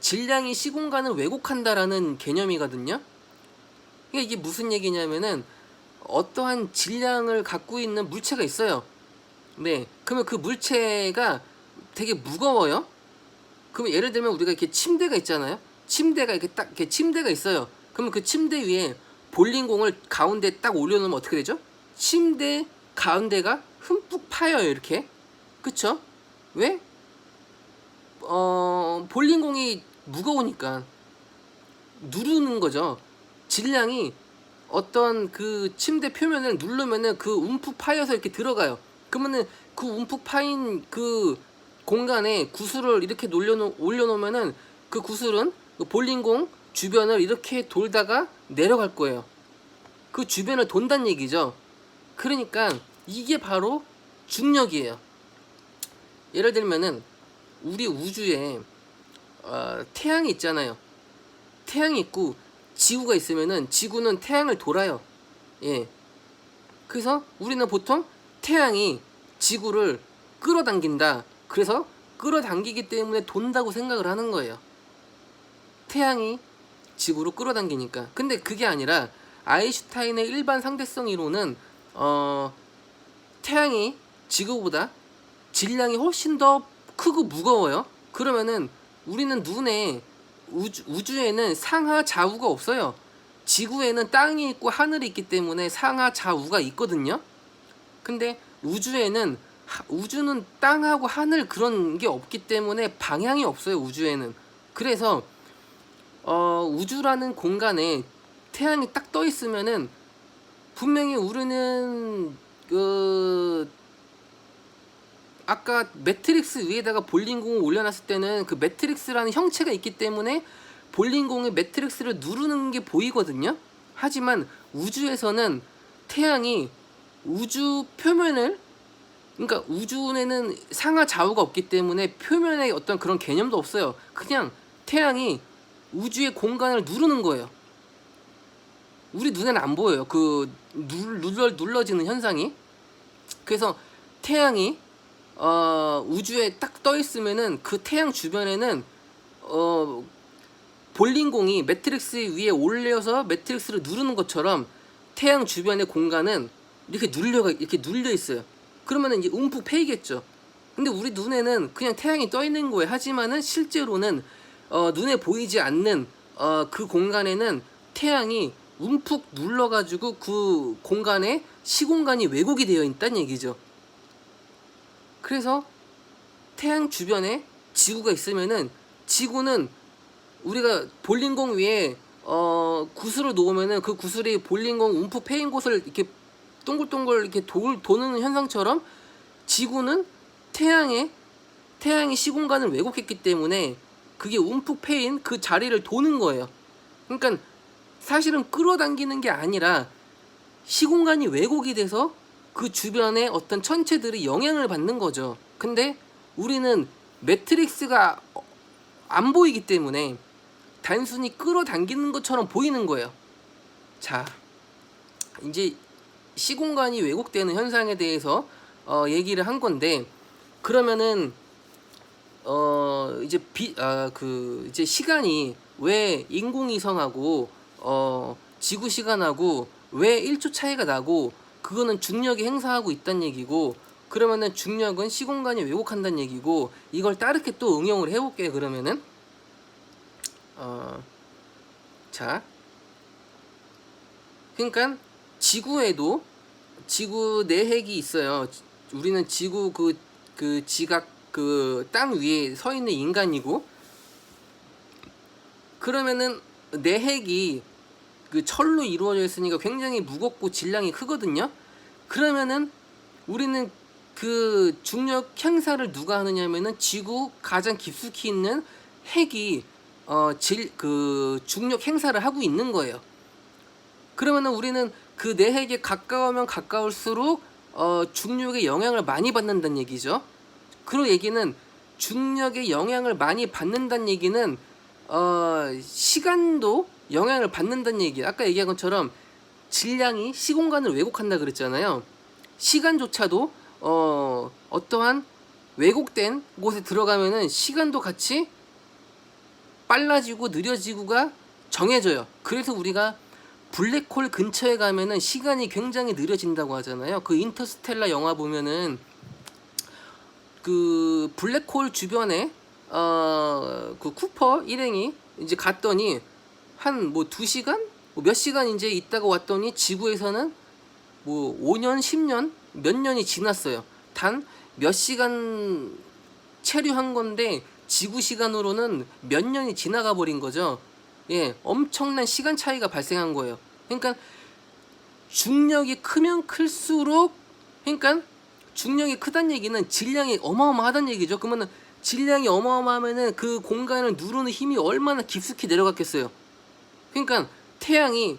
질량이 시공간을 왜곡한다라는 개념이거든요. 그러니까 이게 무슨 얘기냐면은 어떠한 질량을 갖고 있는 물체가 있어요. 네, 그러면 그 물체가 되게 무거워요. 그러면 예를 들면 우리가 이렇게 침대가 있잖아요. 침대가 이렇게 딱 이렇게 침대가 있어요. 그러면 그 침대 위에 볼링공을 가운데 딱 올려놓으면 어떻게 되죠? 침대 가운데가 흠뻑 파여요, 이렇게. 그쵸? 왜? 볼링공이 무거우니까 누르는 거죠. 질량이 어떤 그 침대 표면을 누르면은 그 움푹 파여서 이렇게 들어가요. 그러면은 그 움푹 파인 그 공간에 구슬을 이렇게 올려놓으면은 그 구슬은 그 볼링공 주변을 이렇게 돌다가 내려갈 거예요. 그 주변을 돈다는 얘기죠. 그러니까 이게 바로 중력이에요. 예를 들면은 우리 우주에 태양이 있잖아요. 태양이 있고 지구가 있으면은 지구는 태양을 돌아요. 예. 그래서 우리는 보통 태양이 지구를 끌어당긴다. 그래서 끌어당기기 때문에 돈다고 생각을 하는 거예요. 태양이 지구로 끌어당기니까. 근데 그게 아니라 아인슈타인의 일반 상대성 이론은 태양이 지구보다 질량이 훨씬 더 크고 무거워요. 그러면은 우리는 눈에 우주에는 상하 좌우가 없어요. 지구에는 땅이 있고 하늘이 있기 때문에 상하 좌우가 있거든요. 근데 우주는 땅하고 하늘 그런 게 없기 때문에 방향이 없어요. 우주에는. 그래서 우주라는 공간에 태양이 딱 떠 있으면은 분명히 우리는 아까 매트릭스 위에다가 볼링공을 올려놨을 때는 그 매트릭스라는 형체가 있기 때문에 볼링공의 매트릭스를 누르는 게 보이거든요. 하지만 우주에서는 태양이 우주 표면을, 그러니까 우주에는 상하 좌우가 없기 때문에 표면에 어떤 그런 개념도 없어요. 그냥 태양이 우주의 공간을 누르는 거예요. 우리 눈에는 안 보여요. 그 눌러지는 현상이. 그래서 태양이 우주에 딱 떠 있으면은 그 태양 주변에는 볼링공이 매트릭스 위에 올려서 매트릭스를 누르는 것처럼 태양 주변의 공간은 이렇게 눌려 있어요. 그러면은 이제 움푹 패이겠죠. 근데 우리 눈에는 그냥 태양이 떠 있는 거예요. 하지만은 실제로는 눈에 보이지 않는 그 공간에는 태양이 움푹 눌러가지고 그 공간에 시공간이 왜곡이 되어 있다는 얘기죠. 그래서 태양 주변에 지구가 있으면은 지구는 우리가 볼링공 위에 구슬을 놓으면은 그 구슬이 볼링공 움푹 패인 곳을 이렇게 동글동글 이렇게 도는 현상처럼 지구는 태양이 시공간을 왜곡했기 때문에 그게 움푹 패인 그 자리를 도는 거예요. 그러니까 사실은 끌어당기는 게 아니라 시공간이 왜곡이 돼서 그 주변에 어떤 천체들이 영향을 받는 거죠. 근데 우리는 매트릭스가 안 보이기 때문에 단순히 끌어당기는 것처럼 보이는 거예요. 자, 이제 시공간이 왜곡되는 현상에 대해서 얘기를 한 건데, 그러면은 이제 시간이 왜 인공위성하고 지구 시간하고 왜 1초 차이가 나고, 그거는 중력이 행사하고 있다는 얘기고, 그러면은 중력은 시공간이 왜곡한다는 얘기고, 이걸 다르게 또 응용을 해볼게요. 그러면은 자, 그러니까 지구에도 지구 내핵이 있어요. 우리는 지구 그 지각 그 땅 위에 서 있는 인간이고, 그러면은 내핵이 그 철로 이루어져 있으니까 굉장히 무겁고 질량이 크거든요. 그러면은 우리는 그 중력 행사를 누가 하느냐면은 지구 가장 깊숙이 있는 핵이 그 중력 행사를 하고 있는 거예요. 그러면은 우리는 그 내핵에 가까우면 가까울수록 중력의 영향을 많이 받는다는 얘기죠. 그 얘기는 중력의 영향을 많이 받는다는 얘기는 시간도 영향을 받는다는 얘기예요. 아까 얘기한 것처럼 질량이 시공간을 왜곡한다 그랬잖아요. 시간조차도 어떠한 왜곡된 곳에 들어가면은 시간도 같이 빨라지고 느려지고가 정해져요. 그래서 우리가 블랙홀 근처에 가면은 시간이 굉장히 느려진다고 하잖아요. 그 인터스텔라 영화 보면은 그 블랙홀 주변에 그 쿠퍼 일행이 이제 갔더니 한 뭐 2시간? 뭐 몇 시간 이제 있다가 왔더니 지구에서는 뭐 5년, 10년, 몇 년이 지났어요. 단 몇 시간 체류한 건데 지구 시간으로는 몇 년이 지나가 버린 거죠. 예, 엄청난 시간 차이가 발생한 거예요. 그러니까 중력이 크면 클수록, 그러니까 중력이 크다는 얘기는 질량이 어마어마하다는 얘기죠. 그러면은 질량이 어마어마하면은 그 공간을 누르는 힘이 얼마나 깊숙이 내려갔겠어요. 그러니까 태양이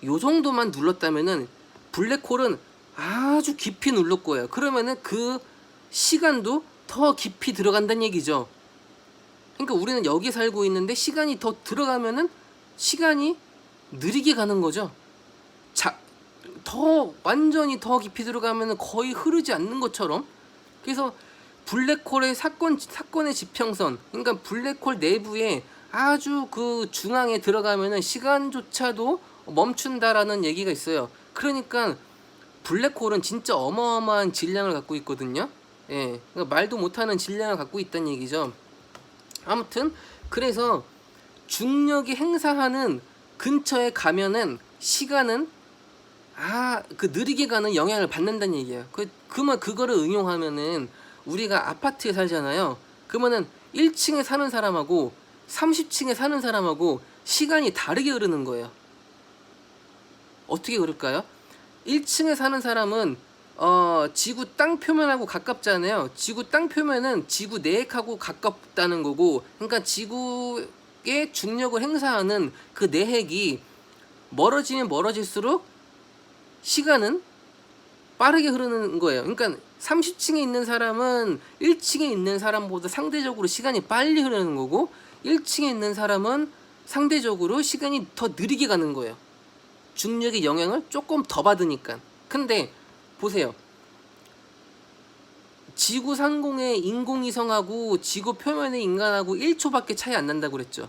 요 정도만 눌렀다면은 블랙홀은 아주 깊이 눌렀 거예요. 그러면은 그 시간도 더 깊이 들어간다는 얘기죠. 그러니까 우리는 여기 살고 있는데 시간이 더 들어가면은 시간이 느리게 가는 거죠. 더 완전히 더 깊이 들어가면은 거의 흐르지 않는 것처럼. 그래서 블랙홀의 사건의 지평선, 그러니까 블랙홀 내부에 아주 그 중앙에 들어가면은 시간조차도 멈춘다라는 얘기가 있어요. 그러니까 블랙홀은 진짜 어마어마한 질량을 갖고 있거든요. 예, 그러니까 말도 못하는 질량을 갖고 있다는 얘기죠. 아무튼 그래서 중력이 행사하는 근처에 가면은 시간은 그 느리게 가는 영향을 받는다는 얘기예요. 그거를 응용하면은 우리가 아파트에 살잖아요. 그러면은 1층에 사는 사람하고 30층에 사는 사람하고 시간이 다르게 흐르는 거예요. 어떻게 그럴까요? 1층에 사는 사람은 지구 땅 표면하고 가깝잖아요. 지구 땅 표면은 지구 내핵하고 가깝다는 거고, 그러니까 지구의 중력을 행사하는 그 내핵이 멀어지면 멀어질수록 시간은 빠르게 흐르는 거예요. 그러니까 30층에 있는 사람은 1층에 있는 사람보다 상대적으로 시간이 빨리 흐르는 거고, 1층에 있는 사람은 상대적으로 시간이 더 느리게 가는 거예요. 중력의 영향을 조금 더 받으니까. 근데 보세요. 지구 상공의 인공위성하고 지구 표면의 인간하고 1초밖에 차이 안 난다고 그랬죠.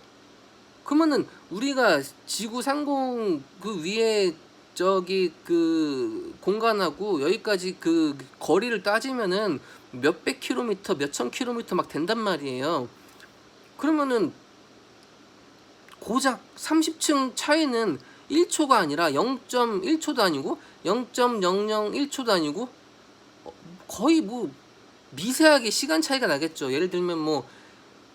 그러면은 우리가 지구 상공 그 위에 저기 그 공간하고 여기까지 그 거리를 따지면은 몇백 킬로미터, 몇천 킬로미터 막 된단 말이에요. 그러면은 고작 30층 차이는 1초가 아니라 0.1초도 아니고 0.001초도 아니고 거의 뭐 미세하게 시간 차이가 나겠죠. 예를 들면 뭐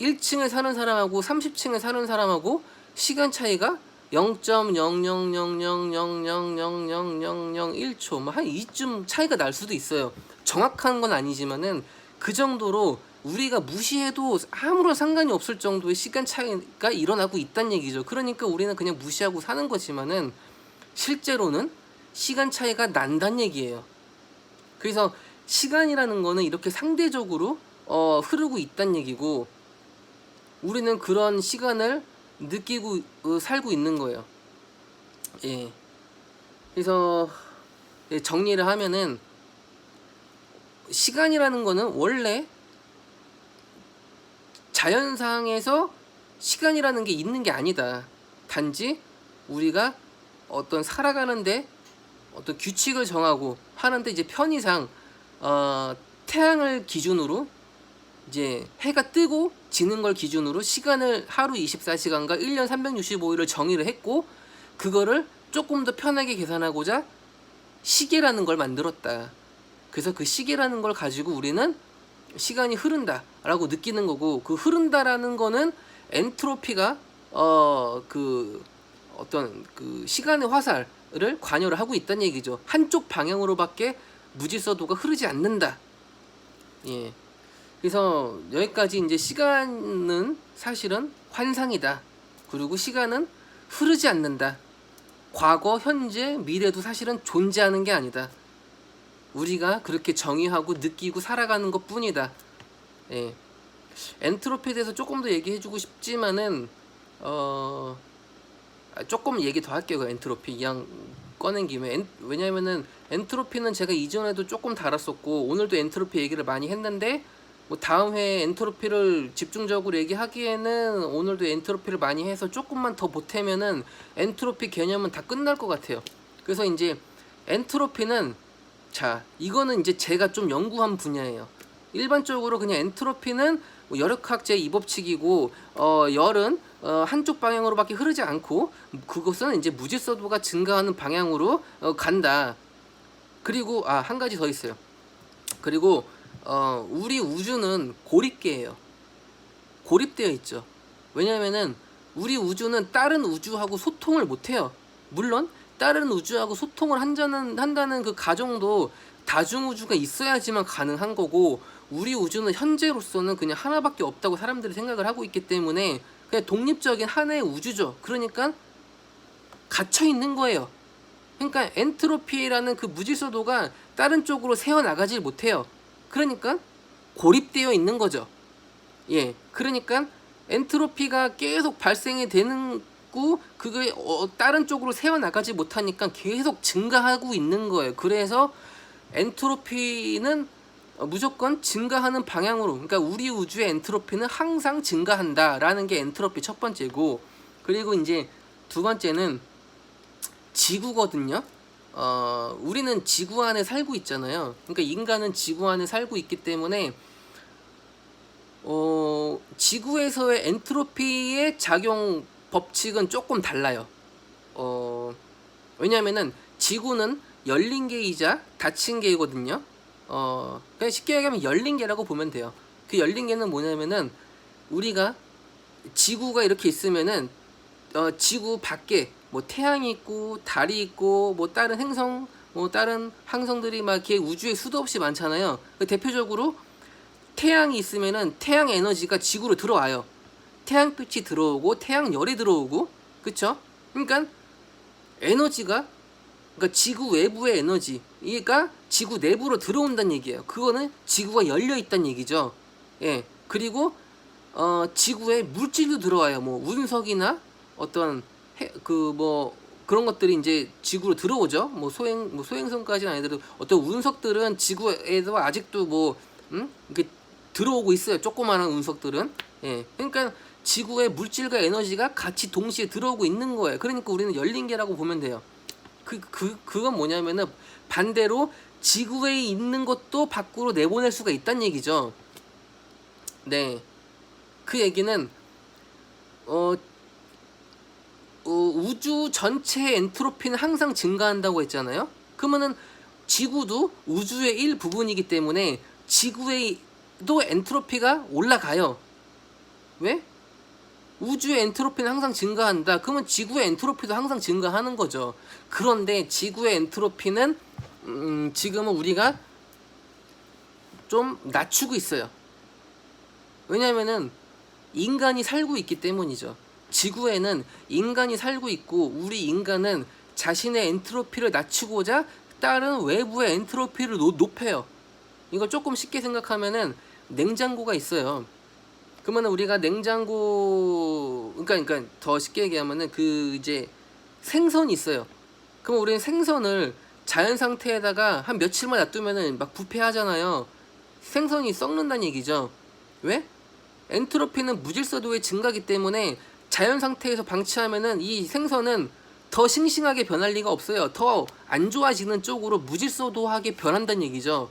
1층에 사는 사람하고 30층에 사는 사람하고 시간 차이가 0.00000000001초 뭐 한 이쯤 차이가 날 수도 있어요. 정확한 건 아니지만은 그 정도로 우리가 무시해도 아무런 상관이 없을 정도의 시간 차이가 일어나고 있다는 얘기죠. 그러니까 우리는 그냥 무시하고 사는 거지만은 실제로는 시간 차이가 난다는 얘기예요. 그래서 시간이라는 거는 이렇게 상대적으로 흐르고 있다는 얘기고, 우리는 그런 시간을 느끼고 살고 있는 거예요. 예. 그래서 정리를 하면은 시간이라는 거는 원래 자연상에서 시간이라는 게 있는 게 아니다. 단지 우리가 어떤 살아가는데 어떤 규칙을 정하고 하는데 이제 편의상 태양을 기준으로 이제 해가 뜨고 지는 걸 기준으로 시간을 하루 24시간과 1년 365일을 정의를 했고, 그거를 조금 더 편하게 계산하고자 시계라는 걸 만들었다. 그래서 그 시계라는 걸 가지고 우리는 시간이 흐른다 라고 느끼는 거고, 그 흐른다라는 거는 엔트로피가 그 어떤 그 시간의 화살을 관여를 하고 있다는 얘기죠. 한쪽 방향으로밖에 무질서도가 흐르지 않는다. 예. 그래서 여기까지 이제 시간은 사실은 환상이다. 그리고 시간은 흐르지 않는다. 과거, 현재, 미래도 사실은 존재하는 게 아니다. 우리가 그렇게 정의하고 느끼고 살아가는 것 뿐이다. 예. 엔트로피에 대해서 조금 더 얘기해주고 싶지만은 조금 얘기 더 할게요. 그 엔트로피 이왕 꺼낸 김에. 왜냐면은 엔트로피는 제가 이전에도 조금 다뤘었고 오늘도 엔트로피 얘기를 많이 했는데 뭐 다음 회에 엔트로피를 집중적으로 얘기하기에는 오늘도 엔트로피를 많이 해서 조금만 더 보태면은 엔트로피 개념은 다 끝날 것 같아요. 그래서 이제 엔트로피는, 자, 이거는 이제 제가 좀 연구한 분야예요. 일반적으로 그냥 엔트로피는 뭐 열역학 제2법칙이고 열은 한쪽 방향으로밖에 흐르지 않고 그것은 이제 무질서도가 증가하는 방향으로 간다. 그리고 한 가지 더 있어요. 그리고 우리 우주는 고립계예요. 고립되어 있죠. 왜냐면은 우리 우주는 다른 우주하고 소통을 못해요. 물론 다른 우주하고 소통을 한다는 그 가정도 다중우주가 있어야지만 가능한 거고, 우리 우주는 현재로서는 그냥 하나밖에 없다고 사람들이 생각을 하고 있기 때문에 그냥 독립적인 하나의 우주죠. 그러니까 갇혀 있는 거예요. 그러니까 엔트로피라는 그 무질서도가 다른 쪽으로 새어나가질 못해요. 그러니까 고립되어 있는 거죠. 예, 그러니까 엔트로피가 계속 발생이 되는 고 그게 다른 쪽으로 새어나가지 못하니까 계속 증가하고 있는 거예요. 그래서 엔트로피는 무조건 증가하는 방향으로, 그러니까 우리 우주의 엔트로피는 항상 증가한다라는 게 엔트로피 첫 번째고, 그리고 이제 두 번째는 지구거든요. 우리는 지구 안에 살고 있잖아요. 그러니까 인간은 지구 안에 살고 있기 때문에 지구에서의 엔트로피의 작용 법칙은 조금 달라요. 왜냐면은 지구는 열린 개이자 닫힌 개이거든요. 그냥 쉽게 얘기하면 열린 개라고 보면 돼요. 그 열린 개는 뭐냐면은 우리가 지구가 이렇게 있으면은 지구 밖에 뭐 태양이 있고 달이 있고 뭐 다른 행성, 뭐 다른 항성들이 막 이렇게 우주에 수도 없이 많잖아요. 대표적으로 태양이 있으면은 태양 에너지가 지구로 들어와요. 태양빛이 들어오고 태양열이 들어오고, 그쵸? 그러니까 에너지가, 그러니까 지구 외부의 에너지가 지구 내부로 들어온다는 얘기예요. 그거는 지구가 열려 있다는 얘기죠. 예. 그리고 지구에 물질도 들어와요. 뭐 운석이나 어떤 뭐 그런 것들이 이제 지구로 들어오죠. 뭐 소행성까지는 아니더라도 어떤 운석들은 지구에도 아직도 뭐 이렇게 들어오고 있어요. 조그마한 운석들은. 예. 그러니까 지구의 물질과 에너지가 같이 동시에 들어오고 있는 거예요. 그러니까 우리는 열린 개라고 보면 돼요. 그건 뭐냐면은 반대로 지구에 있는 것도 밖으로 내보낼 수가 있다는 얘기죠. 네. 그 얘기는 우주 전체의 엔트로피는 항상 증가한다고 했잖아요. 그러면은 지구도 우주의 일부분이기 때문에 지구에도 엔트로피가 올라가요. 왜? 우주의 엔트로피는 항상 증가한다. 그러면 지구의 엔트로피도 항상 증가하는 거죠. 그런데 지구의 엔트로피는 지금은 우리가 좀 낮추고 있어요. 왜냐면은 인간이 살고 있기 때문이죠. 지구에는 인간이 살고 있고 우리 인간은 자신의 엔트로피를 낮추고자 다른 외부의 엔트로피를 높여요. 이걸 조금 쉽게 생각하면은 냉장고가 있어요. 그러면 우리가 냉장고, 그러니까 더 쉽게 얘기하면은 그 이제 생선이 있어요. 그럼 우리는 생선을 자연 상태에다가 한 며칠만 놔두면은 막 부패하잖아요. 생선이 썩는다는 얘기죠. 왜? 엔트로피는 무질서도의 증가기 때문에 자연 상태에서 방치하면은 이 생선은 더 싱싱하게 변할 리가 없어요. 더 안 좋아지는 쪽으로 무질서도하게 변한다는 얘기죠.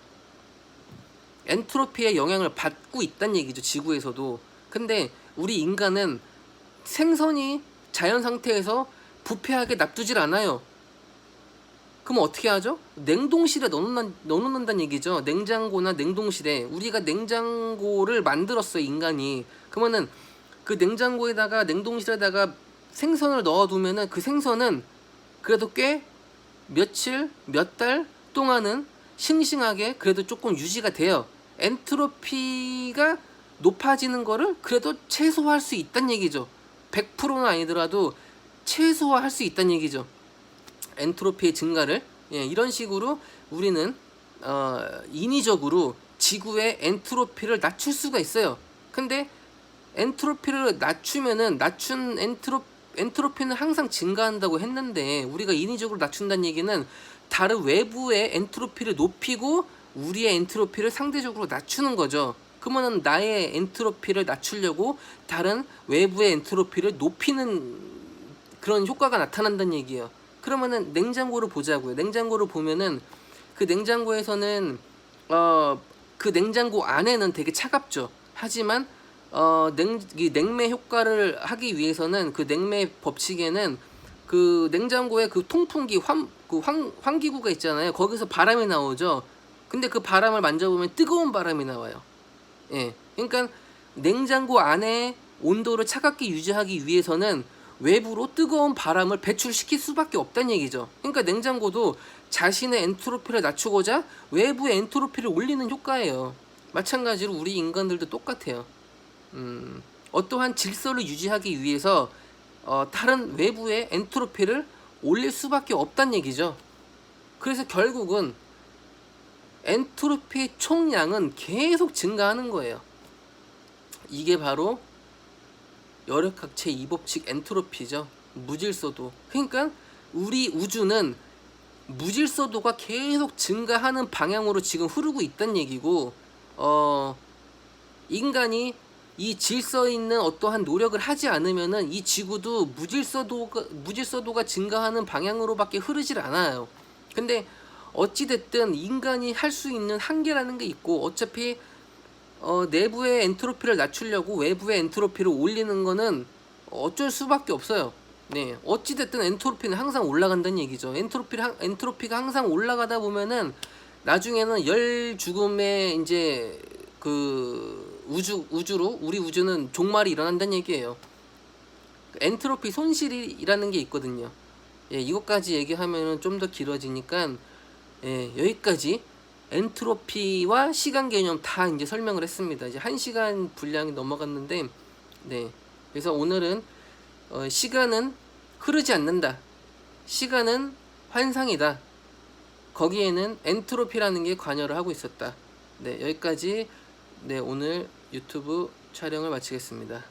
엔트로피의 영향을 받고 있다는 얘기죠. 지구에서도. 근데 우리 인간은 생선이 자연 상태에서 부패하게 놔두질 않아요. 그럼 어떻게 하죠? 냉동실에 넣어놓는다는 얘기죠. 냉장고나 냉동실에. 우리가 냉장고를 만들었어요, 인간이. 그러면은 그 냉장고에다가 냉동실에다가 생선을 넣어두면은 그 생선은 그래도 꽤 며칠, 몇 달 동안은 싱싱하게 그래도 조금 유지가 돼요. 엔트로피가 높아지는 거를 그래도 최소화할 수 있다는 얘기죠. 100%는 아니더라도 최소화할 수 있다는 얘기죠. 엔트로피의 증가를. 예, 이런 식으로 우리는 인위적으로 지구의 엔트로피를 낮출 수가 있어요. 근데 엔트로피를 낮추면은 낮춘 엔트로피는 항상 증가한다고 했는데, 우리가 인위적으로 낮춘다는 얘기는 다른 외부의 엔트로피를 높이고 우리의 엔트로피를 상대적으로 낮추는 거죠. 그러면은 나의 엔트로피를 낮추려고 다른 외부의 엔트로피를 높이는 그런 효과가 나타난다는 얘기예요. 그러면은 냉장고를 보자고요. 냉장고를 보면은 그 냉장고에서는 그 냉장고 안에는 되게 차갑죠. 하지만 이 냉매 효과를 하기 위해서는 그 냉매 법칙에는 그 냉장고에 그 통풍기 환기구가 있잖아요. 거기서 바람이 나오죠. 근데 그 바람을 만져보면 뜨거운 바람이 나와요. 예. 그러니까 냉장고 안에 온도를 차갑게 유지하기 위해서는 외부로 뜨거운 바람을 배출시킬 수밖에 없다는 얘기죠. 그러니까 냉장고도 자신의 엔트로피를 낮추고자 외부의 엔트로피를 올리는 효과예요. 마찬가지로 우리 인간들도 똑같아요. 어떠한 질서를 유지하기 위해서 다른 외부의 엔트로피를 올릴 수밖에 없다는 얘기죠. 그래서 결국은 엔트로피의 총량은 계속 증가하는 거예요. 이게 바로 열역학 제2법칙 엔트로피죠. 무질서도. 그러니까 우리 우주는 무질서도가 계속 증가하는 방향으로 지금 흐르고 있다는 얘기고, 인간이 이 질서 있는 어떠한 노력을 하지 않으면은 이 지구도 무질서도가 증가하는 방향으로밖에 흐르질 않아요. 근데 어찌됐든 인간이 할 수 있는 한계라는 게 있고, 어차피 내부의 엔트로피를 낮추려고 외부의 엔트로피를 올리는 거는 어쩔 수밖에 없어요. 네, 어찌됐든 엔트로피는 항상 올라간다는 얘기죠. 엔트로피가 항상 올라가다 보면은 나중에는 열 죽음의 이제 그 우주로 우리 우주는 종말이 일어난다는 얘기예요. 엔트로피 손실이라는 게 있거든요. 예, 이것까지 얘기하면은 좀 더 길어지니까, 예, 여기까지 엔트로피와 시간 개념 다 이제 설명을 했습니다. 이제 1시간 분량이 넘어갔는데, 네, 그래서 오늘은 시간은 흐르지 않는다. 시간은 환상이다. 거기에는 엔트로피라는 게 관여를 하고 있었다. 네, 여기까지. 네, 오늘 유튜브 촬영을 마치겠습니다.